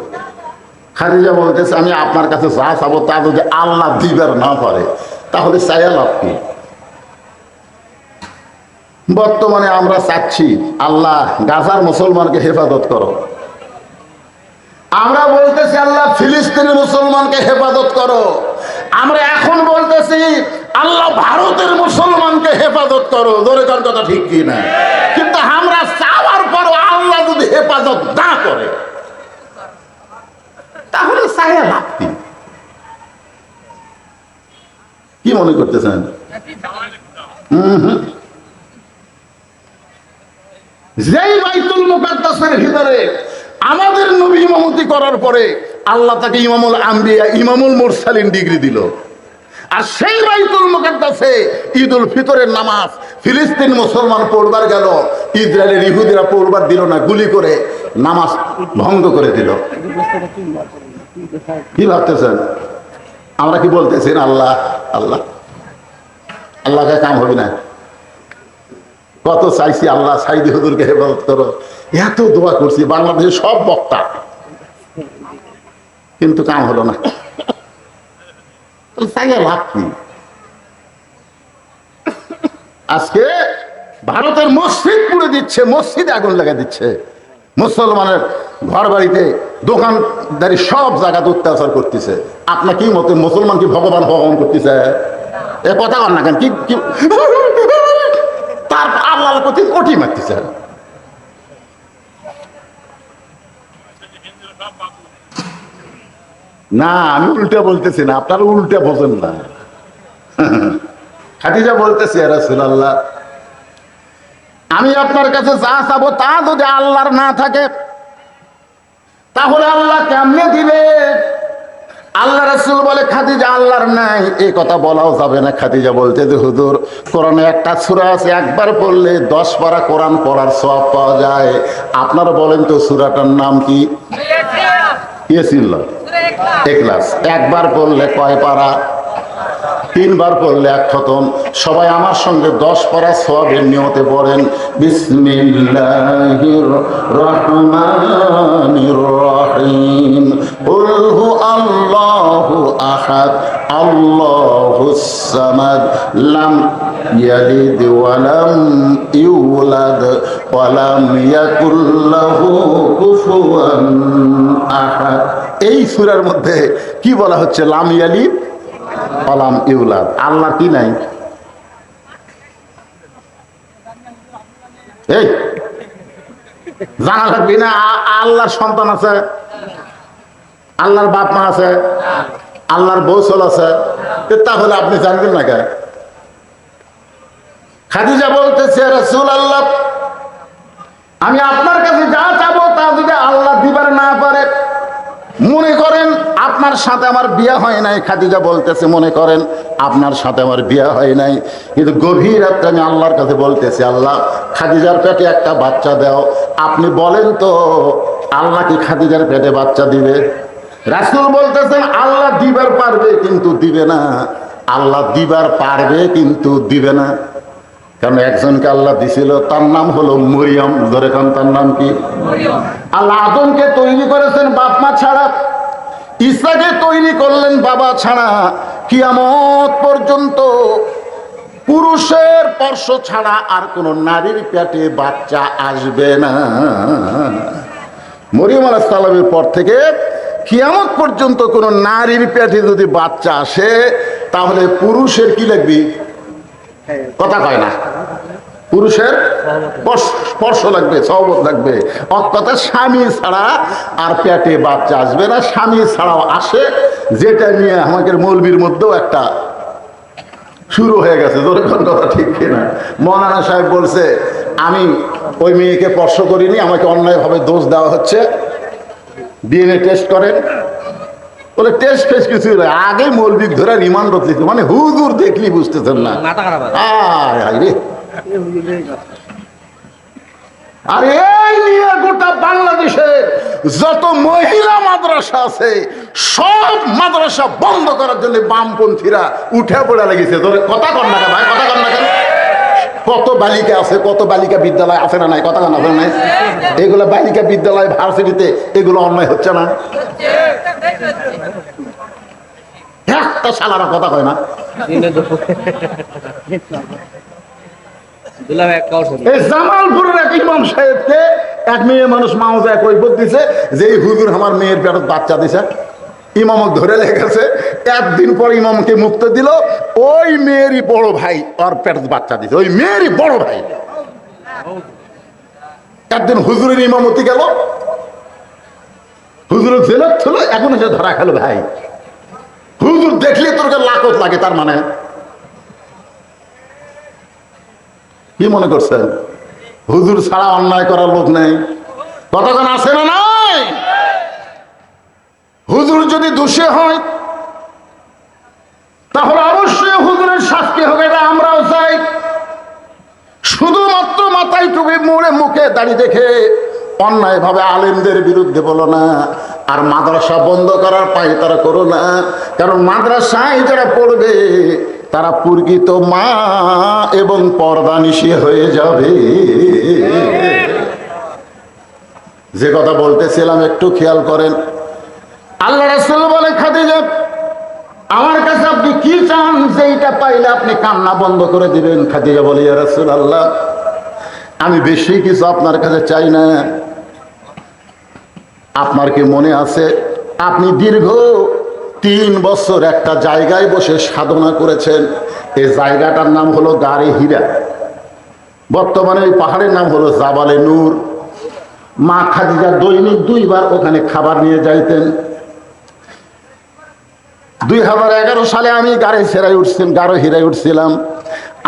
খাদিজা বলতেছে আমি আপনার কাছে যা চাবো তা যদি আল্লাহ দিবার না পারে তাহলে চাইয়া লাভ কি? বর্তমানে আমরা চাচ্ছি আল্লাহ গাজার মুসলমানকে হেফাজত করো, আমরা বলতেছি আল্লাহ ফিলিস্তিনের মুসলমানকে হেফাজত করো, আমরা এখন বলতেছি আল্লাহ ভারতের মুসলমানকে হেফাজত করো। ধরে কোন কথা ঠিক কি না? কিন্তু আমরা চাওয়ার পর আল্লাহ যদি হেফাজত না করে তাহলে চাইয়া লাভ কি? কি মনে করতেছেন? যেই বাইতুল মুকাদ্দাসের ভিতরে আমাদের নবী ইমামতি করার পরে আল্লাহ তাকে ইমামুল আম্বিয়া ইমামুল মুরসালিন ডিগ্রি দিল, আর সেই বাইতুল মুকাদ্দাসে ঈদুল ফিতরের নামাজ ফিলিস্তিন মুসলমান পড়বার গেল, ইসরায়েলের ইহুদিরা পড়বার দিল না, গুলি করে নামাজ ভঙ্গ করে দিল। কি ভাবতেছেন? আমরা কি বলতেছেন আল্লাহ আল্লাহ আল্লাহকে কাম হবে না? কত চাইছি আল্লাহ সাইদি হুজুরকে হেফাজত করো, এত দোয়া করছি বাংলাদেশের সব বক্তা, কিন্তু কাম হলো না। লাভ কি? আজকে ভারতের মসজিদ পুড়ে দিচ্ছে, মসজিদে আগুন লাগা দিচ্ছে, মুসলমানের ঘর বাড়িতে দোকানদারি সব জায়গাতে অত্যাচার করতেছে। আপনার কি মতে মুসলমান কি ভগবান ভগবান করতেছে? এ কথা কর না কেন? কি তার আল্লাহর প্রতি ওটি মারতেছে। না আমি উল্টা বলতেছি না, আপনারা উল্টা বোঝেন না। খাদিজা বলতেছি ইয়া রাসূলুল্লাহ, আমি আপনার কাছে যা চাবো তা যদি আল্লাহর না থাকে তাহলে আল্লাহ কেমনে দিবে? আল্লাহ রাসূল বলে খাদিজা আল্লাহর নাই এই কথা বলাও যাবে না। খাদিজা বলতে যে হুজুর কোরআনে একটা সূরা আছে, একবার পড়লে 10 পারা কোরআন পড়ার সওয়াব পাওয়া যায়। আপনারা বলেন তো সূরাটার নাম কি? ইখলাস। একবার পড়লে কয় পারা? 3 বার পড়লে 1 খতম। সবাই আমার সঙ্গে 10 পারা সওয়াবের নিয়তে পড়েন বিসমিল্লাহির রহমানির রহিম। কুল হু আল্লাহু আহাদ আল্লাহুস সামাদ লাম ইয়ালিদ ওয়া লাম ইউলাদ ওয়া লাম ইয়াকুল লাহু কুফুয়ান আহাদ। এই সূরার মধ্যে কি বলা হচ্ছে? লাম ইয়ালিদ আলাম ইউলাদ। আল্লাহ কি নাই? এই জানা লাগবে না আল্লাহর সন্তান আছে, আল্লাহর বাপ মা আছে, আল্লাহর বৌসল আছে, তাহলে আপনি জানবেন না কেন? খাদিজা বলতেছে রাসূলুল্লাহ, আমি আপনার কাছে যা চাবো তা যদি আল্লাহ দিবার না পারে, মনে করেন আপনার সাথে আমার বিয়ে হয় নাই। খাদিজা বলতেছে মনে করেন আপনার সাথে আমার বিয়ে হয় নাই, কিন্তু গভীর রাত্রে আমি আল্লাহর কাছে বলতেছি আল্লাহ খাদিজার পেটে একটা বাচ্চা দাও। আপনি বলেন তো আল্লাহ কি খাদিজার পেটে বাচ্চা দিবে? রাসূল বলতেছেন আল্লাহ দিবার পারবে কিন্তু দিবে না, আল্লাহ দিবার পারবে কিন্তু দিবে না। কারণ একজনকে আল্লাহ দিছিল, তার নাম হলো মরিয়ম। ধরে খান, তার নাম কি? আল্লাহ আদমকে তৈরি করেছেন বাপ মা ছাড়া, ঈসাকে তৈরি করলেন বাবা ছাড়া। কিয়ামত পর্যন্ত পুরুষের স্পর্শ ছাড়া আর কোন নারীর পেটে বাচ্চা আসবে না। মরিয়ম আলাইহিস সালামের পর থেকে কিয়ামত পর্যন্ত কোন নারীর পেটে যদি বাচ্চা আসে, তাহলে পুরুষের কি লাগবে? কথা কয় না, পুরুষের স্পর্শ লাগবে, সহবত লাগবে। কথা স্বামী ছাড়া আর পেটে বাচ্চা আসবে না। স্বামী ছাড়াও আসে, যেটা নিয়ে আমাদের মৌলবীর মধ্যেও একটা শুরু হয়ে গেছে। যখন কথা ঠিক কিনা? মৌলানা সাহেব বলছে আমি ওই মেয়েকে স্পর্শ করিনি, আমাকে অন্যায়ভাবে দোষ দেওয়া হচ্ছে, ডিএনএ টেস্ট করেন। বলে টেস্ট ফেস্ট কিছু আগে মৌলবী ধরে রিমান্ড হচ্ছে, মানে হুজুর দেখলি বুঝতেছেন না। আর এই নিয়ে গোটা বাংলাদেশের যত মহিলা মাদ্রাসা আছে, সব মাদ্রাসা বন্ধ করার জন্য বামপন্থীরা উঠে পড়ে লেগেছে। কথা কর না ভাই, কথা কর না কেন? কত বালিকা আছে, কত বালিকা বিদ্যালয় আছে না নাই? কথা কন আছে না নাই? এগুলো বালিকা বিদ্যালয়, ভার্সিটিতে এগুলো অন্যায় হচ্ছে না? একটা শালারা কথা কয় না। জামালপুরের এক ইমাম সাহেবকে এক মেয়ে মানুষ মাওজা কৈফিয়ত দিছে যে এই হুজুর আমার মেয়ের পেটে বাচ্চা দিছে। ইমামক ধরে লেগেছে, একদিন পর ইমামকে মুক্ত দিল, ওই মেয়েরই বড় ভাই ওর পেটে বাচ্চা দিছে, ওই মেয়েরই বড় ভাই। একদিন হুজুরের ইমামতি গেল, হুজুরের জেলত ছিল, এখন এসে ধরা খেলো। ভাই হুজুর দেখলে তোর লাকত লাগে, তার মানে কি মনে করছেন? হুজুর ছাড়া অন্যায় করার লোক নেই। কতক্ষণ আছে না নাই? হুজুর যদি দোষী হয় তাহলে অবশ্যই হুজুরের শাস্তি হবে, এটা আমরাও চাই। শুধুমাত্র মাথায় টুপি মুড়ে মুখে দাড়ি দেখে অন্যায় ভাবে আলেমদের বিরুদ্ধে বলো না, আর মাদ্রাসা বন্ধ করার পায় তারা করো না। কারণ মাদ্রাসায় যারা পড়বে তারা প্রকৃত মা এবং পর্দানিশী হয়ে যাবে। যে কথা বলতেছিলাম একটু খেয়াল করেন। আল্লাহ রাসূল বলে, খাদিজা আমার কাছে আপনি কি চান, যেটা পাইলে আপনি কান্না বন্ধ করে দিবেন? খাদিজা বলে, ইয়া রাসূলুল্লাহ, আমি বেশি কিছু আপনার কাছে চাই না। আপনার কি মনে আছে আপনি দীর্ঘ 3 বছর একটা জায়গায় বসে সাধনা করেছেন? এই জায়গাটার নাম হলো গারে হীরা। বর্তমানে এই পাহাড়ের নাম হলো জাবালে নূর। মা খাদিজা দৈনিক 2 বার ওখানে খাবার নিয়ে যাইতেন। 2011 সালে আমি গারে হীরায় উঠছিলাম।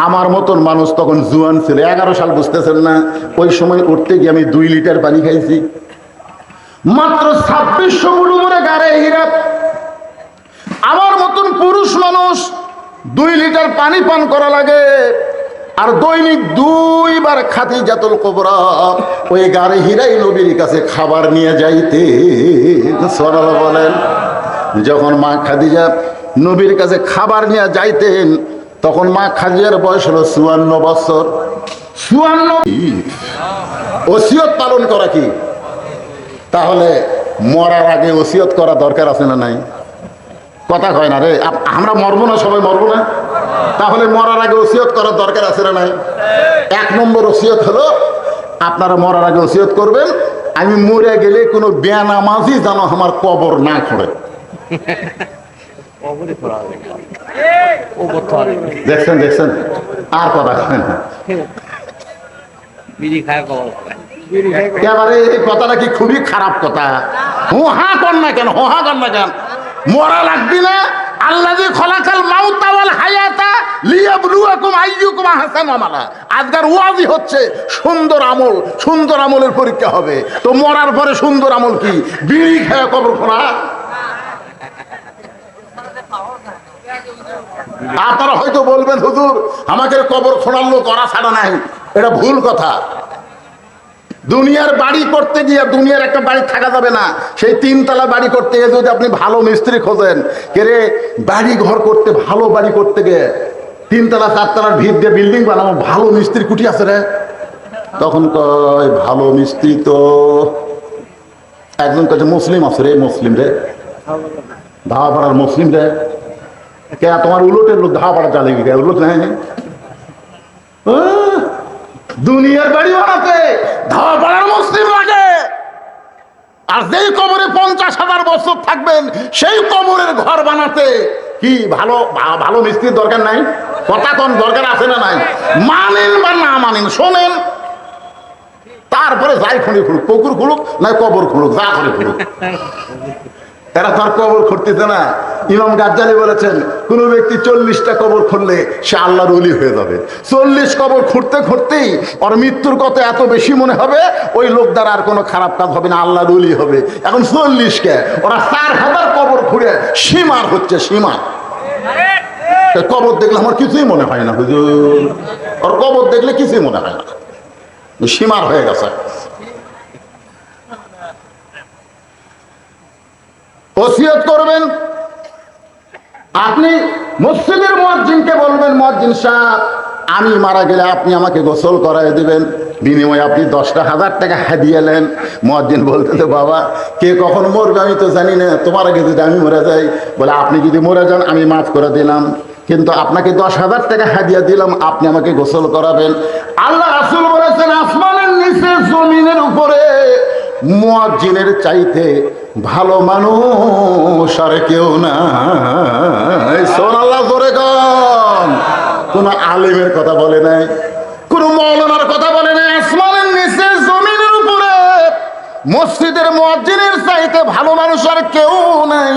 আমার মতন মানুষ তখন জুয়ান ছিল। 11 সাল বুঝতেছেন না? ওই সময় উঠতে গিয়ে আমি 2 লিটার পানি খাইছি। মাত্র 2600 ফুট উপরে গারে হীরা। আমার মতন পুরুষ মানুষ 2 লিটার পানি পান করা লাগে। আর দৈনিক 2 বার খাদিজাতুল কুবরা ওই গারে হীরাই নবীর কাছে খাবার নিয়ে যাইতে। সুবহানাল্লাহ বলেন। যখন মা খাদিজা নবীর কাছে খাবার নিয়ে যাইতেন, তখন মা খাদিজার বয়স হলো 54 বছর। 54। ওসিয়ত পালন করা কি? তাহলে মরার আগে ওসিয়ত করা দরকার আছে না নাই? কথা কয় না রে। আমরা মরবো না, সবাই মরবো না? তাহলে মরার আগে ওসিয়ত করার দরকার আছে না নাই? 1 নম্বর ওসিয়ত হলো আপনারা মরার আগে ওসিয়ত করবেন, আমি মরে গেলে কোনো বেনামাজি যেন আমার কবর না খোঁড়ে। দেখছেন দেখছেন, আর কথা কয় না। এবারে এই কথাটা কি খুবই খারাপ কথা? হা কর না কেন, হা কর না কেন? মরা লাগবি না? আল্লাযী খলাকাল মাউতা ওয়াল হায়াতা লিয়াবলুয়াকুম আইয়ুকুম আহসানু আমালা। আজকের ওয়াজি হচ্ছে সুন্দর আমল, সুন্দর আমলের পরীক্ষা হবে। তো মরার পরে সুন্দর আমল কি? বিড়ি খেয়ে কবর খোঁড়া? আপনারা হয়তো বলবেন, হুজুর আমাকে কবর খোঁড়ার লোক করা ছাড়া নাই। এটা ভুল কথা। দুনিয়ার বাড়ি করতে গিয়ে দুনিয়ার একটা বাড়ি থাকা যাবে না, সেই 3 তলা বাড়ি করতে গিয়ে যদি আপনি ভালো মিস্ত্রি খোঁজেন, কেরে বাড়ি ঘর করতে ভালো বাড়ি করতে গিয়ে 3 তলা 4 তলার ভিত দিয়ে বিল্ডিং বানাবো, ভালো মিস্ত্রি কুটি আছে রে? তখন কয় ভালো মিস্ত্রি তো একজন কাছে মুসলিম আছে রে, মুসলিম রে, ধাওয়াপাড়ার মুসলিম রে। কে তোমার উলটের লোক ধাওয়াপাড়া চালিয়ে গিয়ে উলট নেই? দুনিয়ার বাড়ি বানাতে ধাওয়াপাড়ার মুসলিম লাগে, আর যেই কবরে 50,000 বছর থাকবেন সেই কবরের ঘর বানাতে কি ভালো ভালো মিস্ত্রির দরকার নাই? কথা কোন দরকার আছে না নাই? মানেন বা না মানেন, শোনেন, তারপরে যাই খুঁড়ি খুঁড়ুক, পুকুর খুঁড়ুক না কবর খুঁড়ুক, যা করে খুঁড়ুক, এরা তার কবর খুঁড়তেছে না। ইমাম গাজ্জালি বলেছেন কোন ব্যক্তি 40টা কবর খুঁড়লে সে আল্লাহর ওলি হয়ে যাবে। 40 কবর খুঁড়তে খুঁড়তেই ওর মৃত্যুর কথা এত বেশি মনে হবে, ওই লোক দ্বারা আর কোনো খারাপ কাজ হবে না, আল্লাহর ওলি হবে। এখন 40 কে ওরা 4000 কবর খুঁড়ে সীমার হচ্ছে, সীমা। কবর দেখলে আমার কিছুই মনে হয় না হুজুর, ওর কবর দেখলে কিছুই মনে হয় না, সীমার হয়ে গেছে। ওসিয়ত করবেন, আপনি মসজিদের মুয়াজ্জিনকে বলবেন, মুয়াজ্জিন সাহেব আমি মারা গেলে আপনি আমাকে গোসল করায় দিবেন, বিনিময়ে আপনি 10,000 টাকা হাদিয়া নেন। মুয়াজ্জিন বলতেছে বাবা কে কখন মরবে আমি তো জানি না, তোমার আগে যদি আমি মরে যাই, বলে আপনি যদি মরে যান আমি মাফ করে দিলাম, কিন্তু আপনাকে 10,000 টাকা হাদিয়া দিলাম, আপনি আমাকে গোসল করাবেন। আল্লাহ রাসূল বলেছেন আসমানের নিচে জমিনের উপরে মুয়াজ্জিনের চাইতে ভালো মানুষ আর কেউ নাই। সুবহানাল্লাহ জোরে গান। কোন আলেমের কথা বলে নাই, কোন মাওলানার কথা বলে নাই। আসমানের নিচে জমিনের উপরে মসজিদের মুয়াজ্জিনের চাইতে ভালো মানুষ আর কেউ নাই।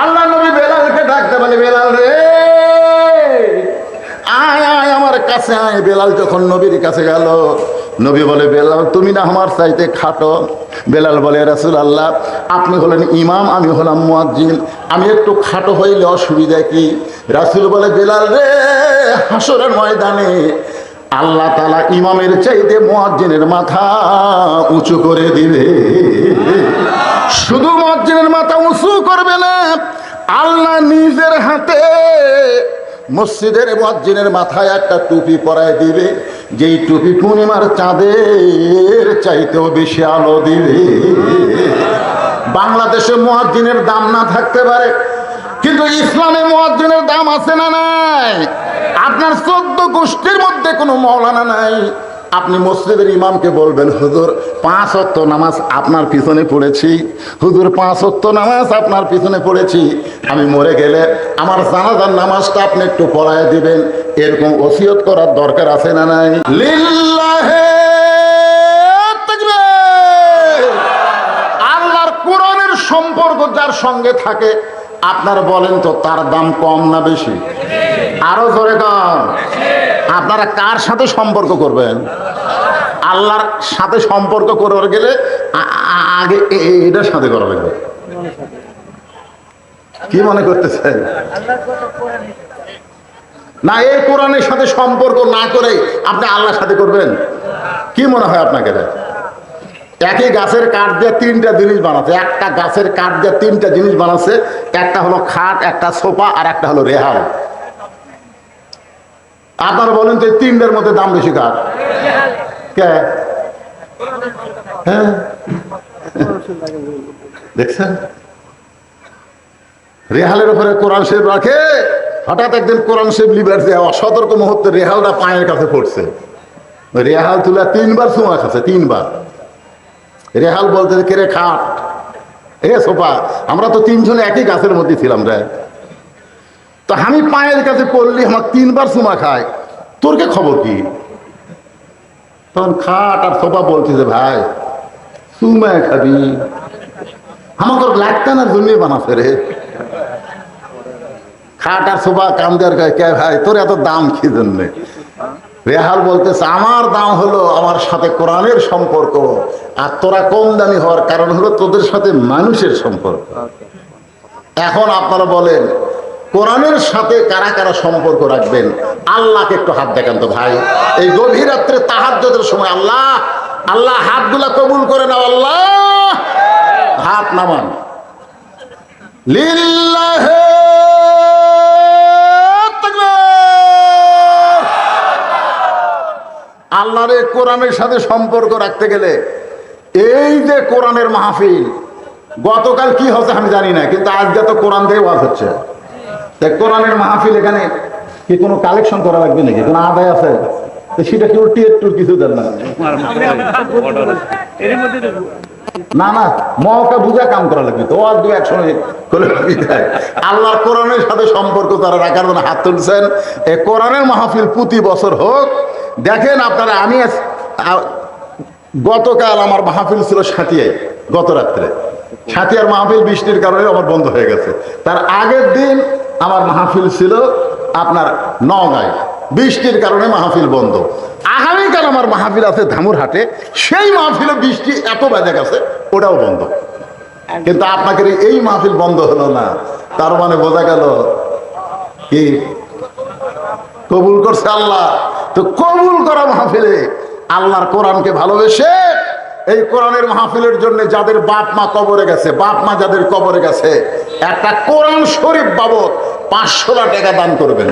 আল্লাহ নবী বেলালকে ডাকতে বলে বেলাল রে আয় আয় আমার কাছে আয়। বেলাল যখন নবীর কাছে গেল, নবী বলে বেলাল তুমি না আমার চাইতে খাটো। বেলাল বলে রাসূলুল্লাহ আপনি হলেন ইমাম, আমি হলাম মুয়াজ্জিন, আমি একটু খাটো হইলে অসুবিধা কি? রাসূল বলে বেলাল রে হাসরের ময়দানে আল্লাহ তাআলা ইমামের চাইতে মুয়াজ্জিনের মাথা উঁচু করে দিবে। শুধু মুয়াজ্জিনের মাথা উঁচু করবে না, আল্লাহ নিজের হাতে মসজিদের মুয়াজ্জিনের মাথায় একটা টুপি পরায় দিবে, যেই টুপি পূর্ণিমার চাঁদের চাইতেও বেশি আলো দিবে। বাংলাদেশে মুয়াজ্জিনের দাম না থাকতে পারে, কিন্তু ইসলামে মুয়াজ্জিনের দাম আছে না নাই? আপনার 14 গোষ্ঠীর মধ্যে কোনো মাওলানা নাই, আপনি মসজিদের ইমামকে বলবেন হুজুর 5 ওয়াক্ত নামাজ আপনার পিছনে পড়েছি, হুজুর 5 ওয়াক্ত নামাজ আপনার পিছনে পড়েছি, আমি মরে গেলে আমার জানাজার নামাজটা আপনি একটু পড়ায় দিবেন। এরকম ওসিয়ত করার দরকার আছে না নাই? লিল্লাহে তাকবীর। আল্লাহর কোরআনের সম্পর্ক যার সঙ্গে থাকে আপনার বলেন তো তার দাম কম না বেশি? আরো জোরে কম। আপনারা কার সাথে সম্পর্ক করবেন? আল্লাহর সাথে সম্পর্ক করতে গেলে আগে এটার সাথে করা লাগবে। কি মনে করতেছেন? না এই কোরআনের সাথে সম্পর্ক না করে আপনি আল্লাহর সাথে করবেন? কি মনে হয় আপনাকে? একই গাছের কাঠ দিয়ে 3টা জিনিস বানাচ্ছে, একটা গাছের কাঠ দিয়ে 3টা জিনিস বানাচ্ছে, একটা হলো খাট, একটা সোফা, আর একটা হলো রেহাল। আপনারা বলেন তো এই 3টার মধ্যে দাম বেশি কার? কে? হ্যাঁ দেখছেন রেহালের উপরে কোরআন শরীফ রাখে, হঠাৎ একদিন কোরআন শরীফ লিবার যে অসতর্ক মুহূর্তে রেহালটা পায়ের কাছে পড়ছে, রেহাল তুলে 3বার চুমা খাচ্ছে, 3বার। রেহাল বলতে কে রে খাট এ সোফা, আমরা তো 3 জনে একই গাছের মধ্যে ছিলাম রে, তো আমি পায়ের কাছে পড়লি আমার 3বার চুমা খায়, তোর কে খবর কি? তখন খাট আর সোফা বলতেছে ভাই চুমা খাবি, আমাকে লাগতানার জন্য বানাচ্ছে রে। খাট আর সোফা কাম দেওয়ার কে ভাই তোর এত দাম কি জন্যে? রেহাল বলতেছে আমার দাম হলো আমার সাথে কোরআনের সম্পর্ক, আর তোরা কম দামি হওয়ার কারণ হলো তোদের সাথে মানুষের সম্পর্ক। এখন আপনারা বলেন কোরআনের সাথে কারা কারা সম্পর্ক রাখবেন? আল্লাহকে একটু হাত দেখান তো ভাই। এই গভীর রাত্রে তাহাজ্জুদের সময় আল্লাহ আল্লাহ হাতগুলা কবুল করে নাও আল্লাহ। হাত নামান। লিল্লাহি তাকবীর। আল্লাহর এই কোরআনের সাথে সম্পর্ক রাখতে গেলে এই যে কোরআনের মাহফিল, গতকাল কি হচ্ছে আমি জানি না, কিন্তু আজকে তো কোরআন দিয়ে ওয়াজ হচ্ছে। কোরআনের মাহফিল এখানে কি কোনো কালেকশন করা লাগবে নাকি, কোনো আদায় আছে? সেটা কি একটু কিছু দেন না? না না, মহকা বুঝা কাম করা লাগবে তো, আর দু একসঙ্গে করে বিদায়। আল্লাহর কোরআনের সাথে সম্পর্ক তারা রাখার জন্য হাত তুলছেন। এই কোরআনের মাহফিল প্রতি বছর হোক। দেখেন আপনারা, আমি গতকাল আমার মাহফিল ছিল সাথিয়ায়, গত রাত্রে সাথিয়ার মাহফিল বৃষ্টির কারণে আমার বন্ধ হয়ে গেছে। তার আগের দিন আমার মাহফিল ছিল আপনার নওগাঁয়, বৃষ্টির কারণে মাহফিল বন্ধ। আগামীকাল আমার মাহফিল আছে ধামুরহাটে, সেই মাহফিলে বৃষ্টি এত বেজে গেছে, ওটাও বন্ধ। কিন্তু আপনাকে এই মাহফিল বন্ধ হলো না, তার মানে বোঝা গেল কি কবুল করছে আল্লাহ। তো কবুল করা মাহফিলে আল্লাহর কোরআনকে ভালোবেসে এই কোরআনের মাহফিলের জন্য যাদের বাপ মা কবরে গেছে, বাপ মা যাদের কবরে গেছে, একটা কোরআন শরীফ বাবদ 500 টাকা দান করবেন।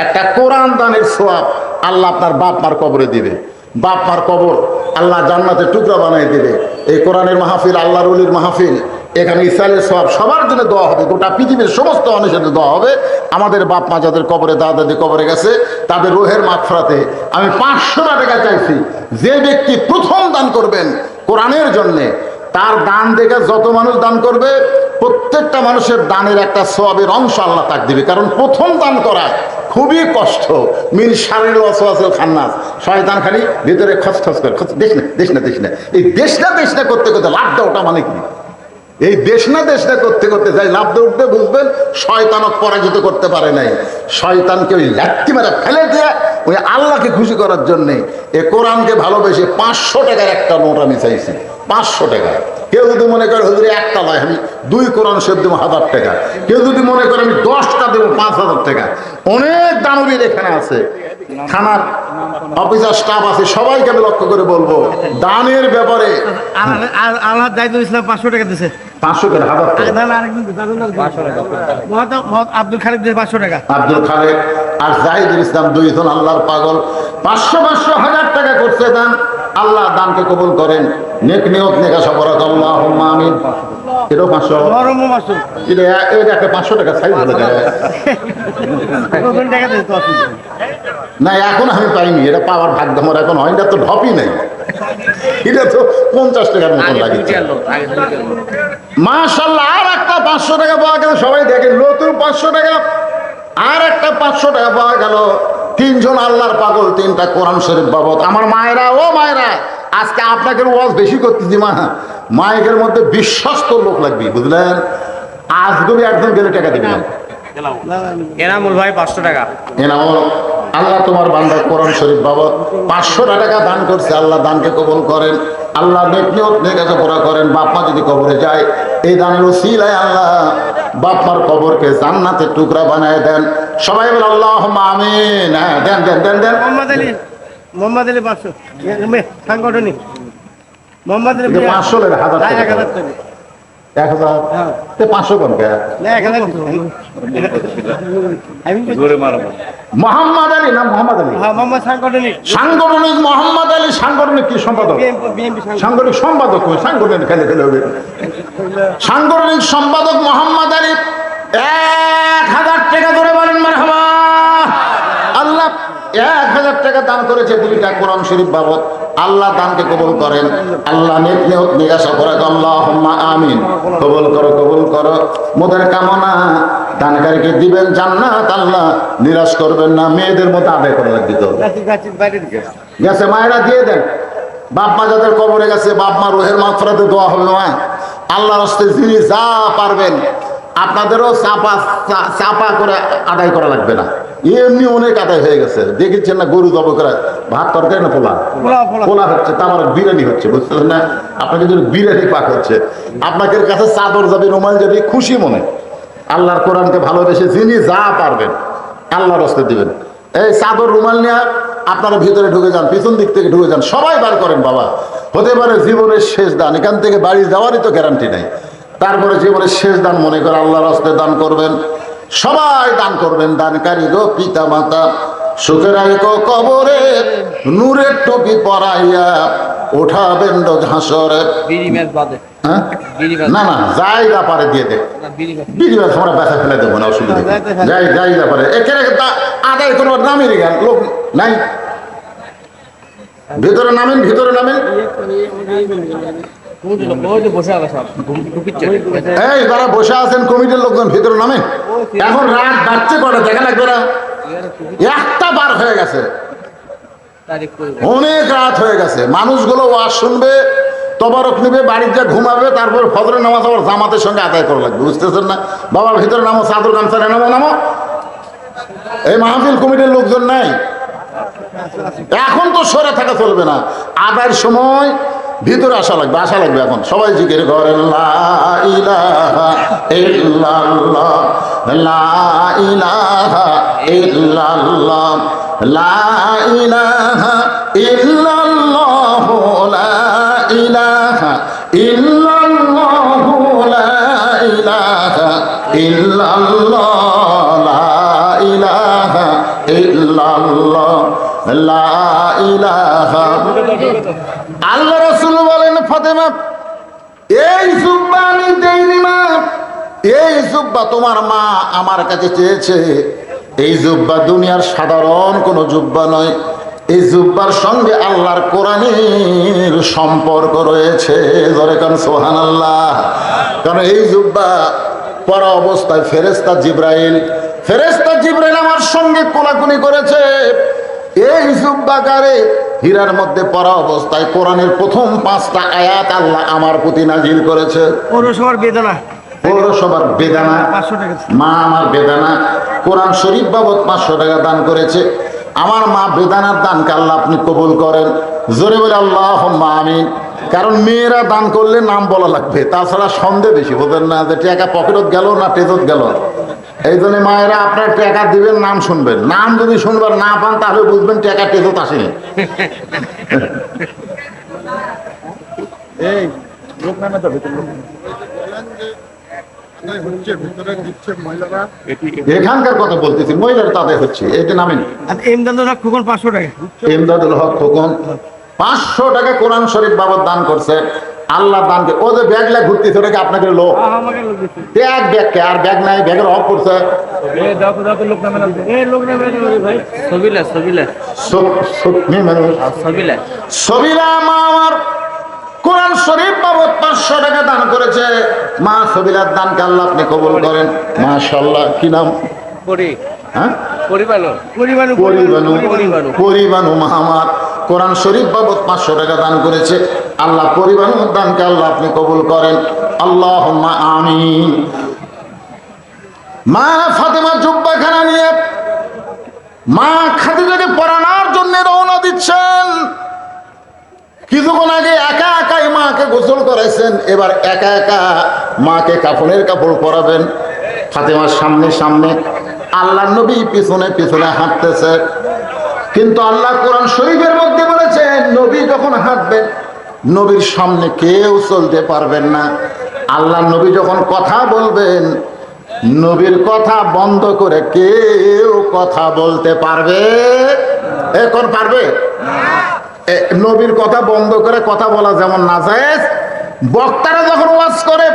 একটা কোরআন দানের সওয়াব আল্লাহ আপনার বাপ মার কবরে দিবে। বাপ মার কবর আল্লাহ জান্নাতের টুকরা বানিয়ে দিবে। এই কোরআনের মাহফিল, আল্লাহর ওলির মাহফিল, এখানে ইসরায়েলের সওয়াব সবার জন্য দোয়া হবে, গোটা পৃথিবীর সমস্ত মানুষের দোয়া হবে। আমাদের বাপ মা যাদের কবরে, দাদা দাদি কবরে গেছে, তাদের রুহের মাগফিরাতে আমি 500 টাকা চাইছি। যে ব্যক্তি প্রথম দান করবেন কোরআনের জন্যে, তার দান দেখে যত মানুষ দান করবে, প্রত্যেকটা মানুষের দানের একটা সওয়াবের অংশ আল্লাহ তাক দিবে। কারণ প্রথম দান করা খুবই কষ্ট। মিন শারিল ওয়াসওয়াসিল খান্নাস, শয়তান খালি ভিতরে খসখস করে, দেশ না এই দেশ না করতে করতে লাভ দেওয়াটা মানে কি? এই দেশ না করতে করতে যাই লাভ দিয়ে উঠবে, বুঝবেন শয়তানক পরাজিত করতে পারে নাই। শয়তানকে ওই লাত্তি মেরে ফেলে দিয়ে ওই আল্লাহকে খুশি করার জন্যে এ কোরআনকে ভালোবেসে 500 টাকার একটা নোট আমি চাইছি। 500 টাকা। কেউ যদি মনে করে হুজুরে একটা নয়, আমি 2 কোরআন শরীফ দেবো 1000 টাকা। কেউ যদি মনে করে আমি 10টা দেবো 5000 টাকা। অনেক দানবীর এখানে আছে, থানার অফিসার স্টাফ আছে, সবাইকে আমি লক্ষ্য করে বলবো দানের ব্যাপারে। আল্লাহ দায়িত্ব ইসলাম 500 টাকা দিছে। 500 টাকা, 1000 টাকা। আব্দুল খালেক দিয়েছে 500 টাকা। আব্দুল খালেক আর জাহিদুল ইসলাম, দুইজন আল্লাহর পাগল, 500 1000 টাকা করছে দান। আল্লাহ দানকে কবুল করেন। নেক নিয়ত নেক আশা করা, আল্লাহুম্মা আমিন। এটাও 500, এটা একটা 500 টাকা সাইজ হলো না, এখন আমি পাইনি, এটা পাওয়ার ভাগ্য আমার এখন হয় না, তো ঢপই নাই। এটা তো 50 টাকার মতন লাগে। মাশাআল্লাহ, আর একটা 500 টাকা পাওয়া গেল। সবাই দেখেন, নতুন 500 টাকা, আর একটা 500 টাকা পাওয়া গেল। 3 জন আল্লাহর পাগল, 3টা কোরআন শরীফ বাবদ। আমার মায়েরা, ও মায়েরা, আজকে আপনাকে ওয়াজ বেশি করতেছি। মাইকের মধ্যে বিশ্বস্ত লোক লাগবে, বুঝলেন? আজকে একজন গেলে টাকা দিবেন। এনামুল ভাই 500 টাকা। এনামুল, আল্লাহ তোমার বান্দা কোরআন শরীফ বাবদ 500 টাকা দান করছে। আল্লাহ দানকে কবুল করেন। আল্লাহ নেক নিয়ত নেক আশা পুরা করেন। বাপ মা যদি কবরে যায়, এই দানের উসিলায় আল্লাহ বাপ মার কবরকে জান্নাতের টুকরা বানায় দেন। সবাই বলে আল্লাহুম্মা আমিন। হ্যাঁ, দেন দেন দেন দেন। মোহাম্মদ আলী 500 সাংগঠনিক। মোহাম্মদ আলী 500 টাকা, 1000 টাকা, 1000 টাকা। 1000 তে 500 কোন কে? মোহাম্মদ আলী না, মোহাম্মদ আলী। হ্যাঁ, মোহাম্মদ সাংগঠনিক। সাংগঠনিক মোহাম্মদ আলী। সাংগঠনিক কি সম্পাদক? বিএনপি সাংগঠনিক সম্পাদক। সাংগঠনিক খেলে খেলে হবে। সাংগঠনিক সম্পাদক মোহাম্মদ আলী 1000 টাকা ধরে বলেন মারহাবা। আল্লাহ 1000 টাকা দান করেছে 2টা কোরআন শরীফ বাবদ। আল্লাহ দানকে কবুল করেন। আল্লাহ নেক নিয়ত নেক আশা করে, আল্লাহুম্মা আমিন। কবুল করো, কবুল করো। মোদের কামনা দানকারীকে দিবেন জান্নাত, আল্লাহ নিরাশ করবেন না। মেয়েদের মতো আদায় করে রাখবি তো। গেছে মায়েরা দিয়ে দেন। বাপ মা যাদের কবরে গেছে, বাপ মা রুহের মাগফিরাতে দোয়া হবে। মা আল্লাহর রাস্তায় যিনি যা পারবেন, আপনাদেরও চাপা করে আদায় করা লাগবে না। এমনি অনেক আদায় হয়ে গেছে। দেখেছেন না, গরু জব করে ভাত তরকারি না পোলা হচ্ছে, তারপর বিরিয়ানি হচ্ছে, বুঝতেছেন না? আপনাকে যদি বিরিয়ানি পাক হচ্ছে, আপনাদের কাছে চাদর যাবে, রুমাল যাবে, খুশি মনে। আল্লাহর কোরআনকে ভালোবেসে যিনি যা পারবেন আল্লাহর রাস্তায় দিবেন। এই চাদর রুমাল নিয়ে আপনারা ভিতরে ঢুকে যান, পিছন দিক থেকে ঢুকে যান, সবাই বার করেন বাবা। হতে পারে জীবনের শেষ দান, এখান থেকে বাড়ি যাওয়ারই তো গ্যারান্টি নাই। তারপরে জীবনের শেষ দান মনে করে আল্লাহর রাস্তে দান করবেন, সবাই দান করবেন। দানকারী গো পিতা মাতা, সুখের আইকো কবরে নূরের টুপি পরাইয়া উঠাবেন হাসরে। হ্যাঁ? না না, জায়গা পারে দিয়ে দে, বিড়ি আমরা ব্যথা ফেলে দেবো না, অসুবিধা নেই। জায়গা পারে এখানে আদায় করবার নামের জ্ঞান লোক নাই। ভিতরে নামেন, ভিতরে নামেন। এই যারা বসে আছেন কমিটির লোকজন ভিতরে নামেন। এখন রাত বাড়ছে কটা দেখা লাগবে না? একটা বার হয়ে গেছে, অনেক রাত হয়ে গেছে। মানুষগুলো ওয়াজ শুনবে, তবারক নিবে, বাড়ির যা ঘুমাবে, তারপর ফজরের নামাজ আবার জামাতের সঙ্গে আদায় করা লাগবে, বুঝতেছেন না? বাবা ভিতরে নামো, চাদর গামছা নামো, নামো। এই মাহফিল কমিটির লোকজন নাই, এখন তো সরে থাকা চলবে না। আদায়ের সময় ভিতরে আসা লাগবে, আসা লাগবে। এখন সবাই জিকির করেন লা ইলাহা ইল্লাল্লাহ, লা ইলাহা ইল্লাল্লাহ, লা ইলাহা ইল্লাল্লাহ, লা ইলাহা ইল্লাল্লাহ, লা ইলাহা ইল্লাল্লাহ, লা ইলাহা ইল্লাল্লাহ, লা ইলাহা। আল্লাহ রাসূল বলেন, ফাতেমা এই জুব্বা আমি দেইনি মা, এই জুব্বা তোমার মা আমার কাছে চেয়েছে। এই জুব্বা দুনিয়ার সাধারণ কোনো জুব্বা নয়, এই জুব্বার সঙ্গে আল্লাহর কোরআনের সম্পর্ক রয়েছে। জোরে কান সুবহানাল্লাহ। কারণ এই জুব্বা পরা অবস্থায় ফেরেশতা জিবরাইল আমার সঙ্গে কোলাকুলি করেছে। এই জুব্বাকারে হীরার মধ্যে পরা অবস্থায় কোরআনের প্রথম 5টা আয়াত আল্লাহ আমার প্রতি নাজিল করেছে। পৌরসভার বেদনা, পৌরসভার বেদানা, 500 টাকা। মা আমার বেদানা কোরআন শরীফ বাবদ 500 টাকা দান করেছে। আমার মা বেদানার দানকে আল্লাহ আপনি কবুল করেন। জোরে বলে আল্লাহুম্মা আমিন। কারণ মেয়েরা দান করলে নাম বলা লাগবে, তাছাড়া সন্দেহ বেশি, বোঝেন না যে টাকা পকেটত গেল না টেজত গেল। এই জন্য মায়েরা আপনার টাকা দিবেন, নাম শুনবেন। নাম যদি শুনবার না পান তাহলে বুঝবেন টাকা টেজত আসেনি। এই লোক নামে তো ভিতরে এখানকার কথা বলতেছি, মহিলার তাদের হচ্ছে এটা নামেন। আর এমদাদুল হক খোকন 500 টাকা। এমদাদুল হক খোকন 500 টাকা কোরআন শরীফ বাবদ দান করছে। আল্লাহ দানকে ও যে ব্যাগলা ঘুরতেছে ওটাকে আপনাকে লোক আমাকে লোক দিচ্ছে। ব্যাগ ব্যাগকে আর ব্যাগ নাই, ব্যাগের অফ করছে। এই লোক নামে ভাই সবিলা সবিলা মা আমার কোরআন শরীফ বাবদ 500 টাকা দান করেছে। মা সবিলার দানকে আল্লাহ আপনি কবুল করেন। মাশাআল্লাহ। কি নাম? হ্যাঁ, পরিবানু মাহমাদ কোরআন শরীফ বাবদ 500 টাকা দান করেছে। আল্লাহ পরিবানুর দানকে আল্লাহ আপনি কবুল করেন। আল্লাহুম্মা আমিন। মা ফাতেমা জুব্বাখানা নিয়ে মা খাদিজাকে পরানোর জন্য রওনা দিচ্ছেন। কিছুক্ষণ আগে একা একাই মাকে গোসল করাইছেন, এবার একা একা মাকে কাফনের কাপড় পরাবেন। ফাতেমার সামনে সামনে, আল্লাহ নবী পিছনে পিছনে হাঁটতেছে। কিন্তু আল্লাহ কোরআন শরীফের মধ্যে বলেছেন নবী যখন হাঁটবেন নবীর সামনে কেউ চলতে পারবেন না। আল্লাহ নবী যখন কথা বলবেন নবীর কথা বন্ধ করে কেউ কথা বলতে পারবে? এখন পারবে? নবীর কথা বন্ধ করে কথা বলা যেমন নাজায়েজ, বক্তারা যখন ওয়াজ করে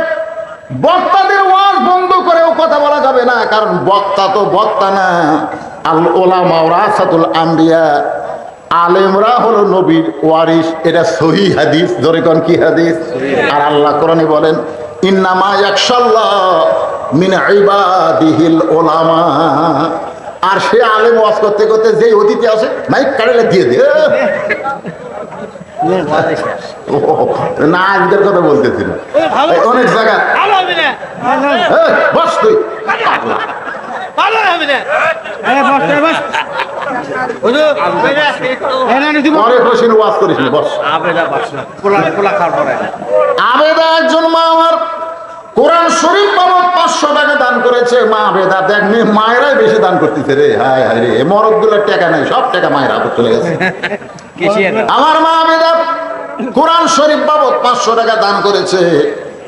বক্তাদের ওয়াজ বন্ধ করেও কথা বলা যাবে না। কারণ বক্তা তো বক্তা না, আল উলামা ওয়ারাসাতুল আম্বিয়া, আলেমরা হলো নবীর ওয়ারিস। এটা সহি হাদিস। জোরে কোন কি হাদিস? আর আল্লাহ কোরআনে বলেন ইন্নামা ইয়াখশাল্লাহ মিন ইবাদিহিল উলামা। আর সে আলেম ওয়াজ করতে করতে যে অতিথি আসে মাইক কাড়লে দিয়ে দে না, আজকের কথা বলতেছি না, অনেক জায়গা বস তুই ওয়াজ করিস না, বস। আবেদা একজন মা আমার কোরআন শরীফ বাবদ 500 টাকা দান করেছে মা বেদা দেখ মায়েরাই বেশি দান করতেছে রে, হায় হায় রে, মরদ গুলোর টাকা নাই, সব টাকা মায়ের হাতে চলে গেছে। আমার মা বেদা কোরআন শরীফ বাবদ 500 টাকা দান করেছে।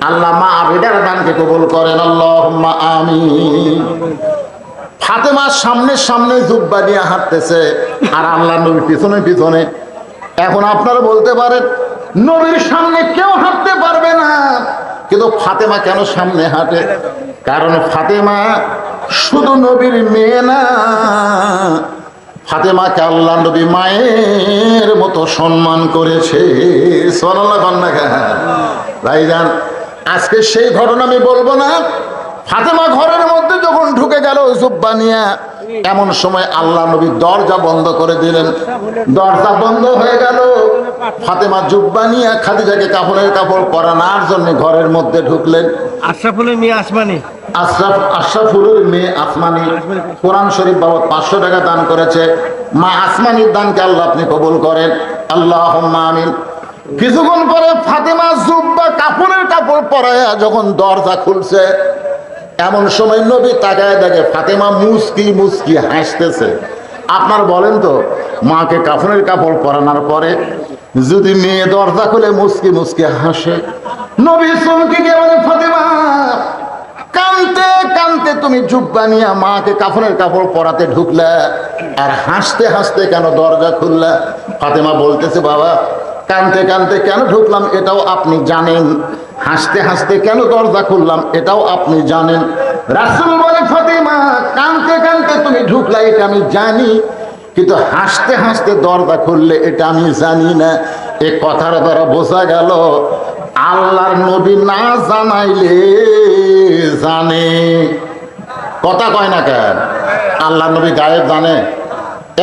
আল্লাহ মা আবেদার দানকে কবুল করেন, আল্লাহুম্মা আমিন। ফাতেমা সামনে সামনে জুব্বা নিয়ে হাঁটতেছে আর আল্লাহ নবী পিছনে পিছনে। এখন আপনারা বলতে পারেন নবীর সামনে কেউ হাঁটতে পারবে না, কিন্তু ফাতেমা কেন সামনে হাঁটে? কারণ ফাতেমা শুধু নবীর মেয়ে না, ফাতেমাকে আল্লাহ নবী মায়ের মতো সম্মান করেছে। সুবহানাল্লাহ বান্নাগা ভাইজান, আজকে সেই ঘটনা আমি বলবো না। ফাতেমা ঘরের মধ্যে যখন ঢুকে গেল জুব্বা নিয়ে, এমন সময় আল্লাহ নবী দরজা বন্ধ করে দিলেন। দরজা বন্ধ হয়ে গেল। ফাতেমা জুব্বা নিয়ে খাদিজাকে কাফনের কাপড় পরানোর জন্য ঘরের মধ্যে ঢুকলেন। আশরাফুলের মেয়ে আসমানি, আশরাফুলের মেয়ে আসমানি কোরআন শরীফ বাবদ 500 টাকা দান করেছে। মা আসমানির দানকে আল্লাহ আপনি কবুল করেন, আল্লাহুম্মা আমিন। কিছুক্ষণ পরে ফাতেমা জুব্বা কাপড়ের কাপড় পরায়া যখন দরজা খুলছে, এমন সময় নবী তাকায় দেখে ফাতেমা মুস্কি মুস্কি হাসতেছে। আপনার বলেন তো, মাকে কাফনের কাপড় পরানোর পরে যদি মেয়ে দরজা খুলে মুস্কি মুস্কি হাসে, নবী চমকে গিয়ে বলে, ফাতেমা কানতে কানতে তুমি জুব্বা নিয়ে মাকে কাফনের কাপড় পরাতে ঢুকলা, আর হাসতে হাসতে কেন দরজা খুললা? ফাতেমা বলতেছে, বাবা কানতে কানতে কেন ঢুকলাম এটাও আপনি জানেন, হাসতে হাসতে কেন দরজা খুললাম এটাও আপনি জানেন। রাসূল বলে, ফাতেমা কানতে কানতে তুমি ঢুকলা এটা আমি জানি, কিন্তু হাসতে হাসতে দরজা খুললে এটা আমি জানি না। এ কথার দ্বারা বোঝা গেল আল্লাহর নবী না জানাইলে জানে। কথা কয় না কেন? আল্লাহর নবী গায়েব জানে?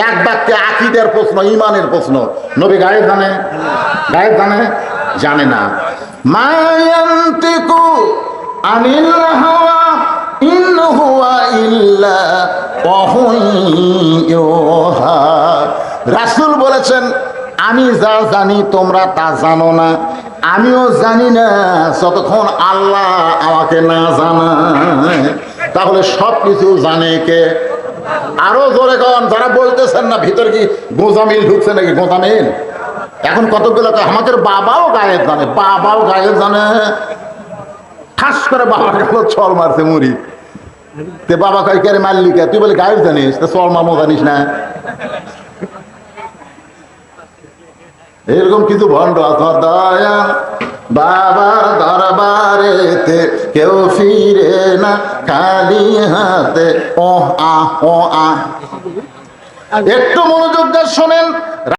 এক বাক্যে আকীদার প্রশ্ন, ঈমানের প্রশ্ন, নবী গায়েব জানে? গায়েব জানে? জানে না। মা ইয়ানতিকু আনিল হাওয়া ইন হুয়া ইল্লা ওয়াহয়ুহা। রাসূল বলেছেন, আমি যা জানি তোমরা তা জানো না, আমিও জানি না যতক্ষণ আল্লাহ আমাকে না জানায়। তাহলে সব কিছু জানে কে? আরো জোরে কন, যারা বলতেছেন না ভিতর কি গোজামিল ঢুকছে নাকি? গোজামিল এখন কতগুলো আমাদের বাবাও গায়েব জানে, বাবাও গায়েব জানে। ঠাস করে বাবার কাছে ছল মারছে মুড়ি, তে বাবা কয় কে রে মাল্লিকা, তুই বলে গায়েব জানিস, তা ছল মামো জানিস না? এরকম কিছু ভণ্ড আছে। দয়া বাবার দরবারেতে কেউ ফিরে না খালি হাতে। ও আ ও আ। একটু মনোযোগ দিয়ে শোনেন।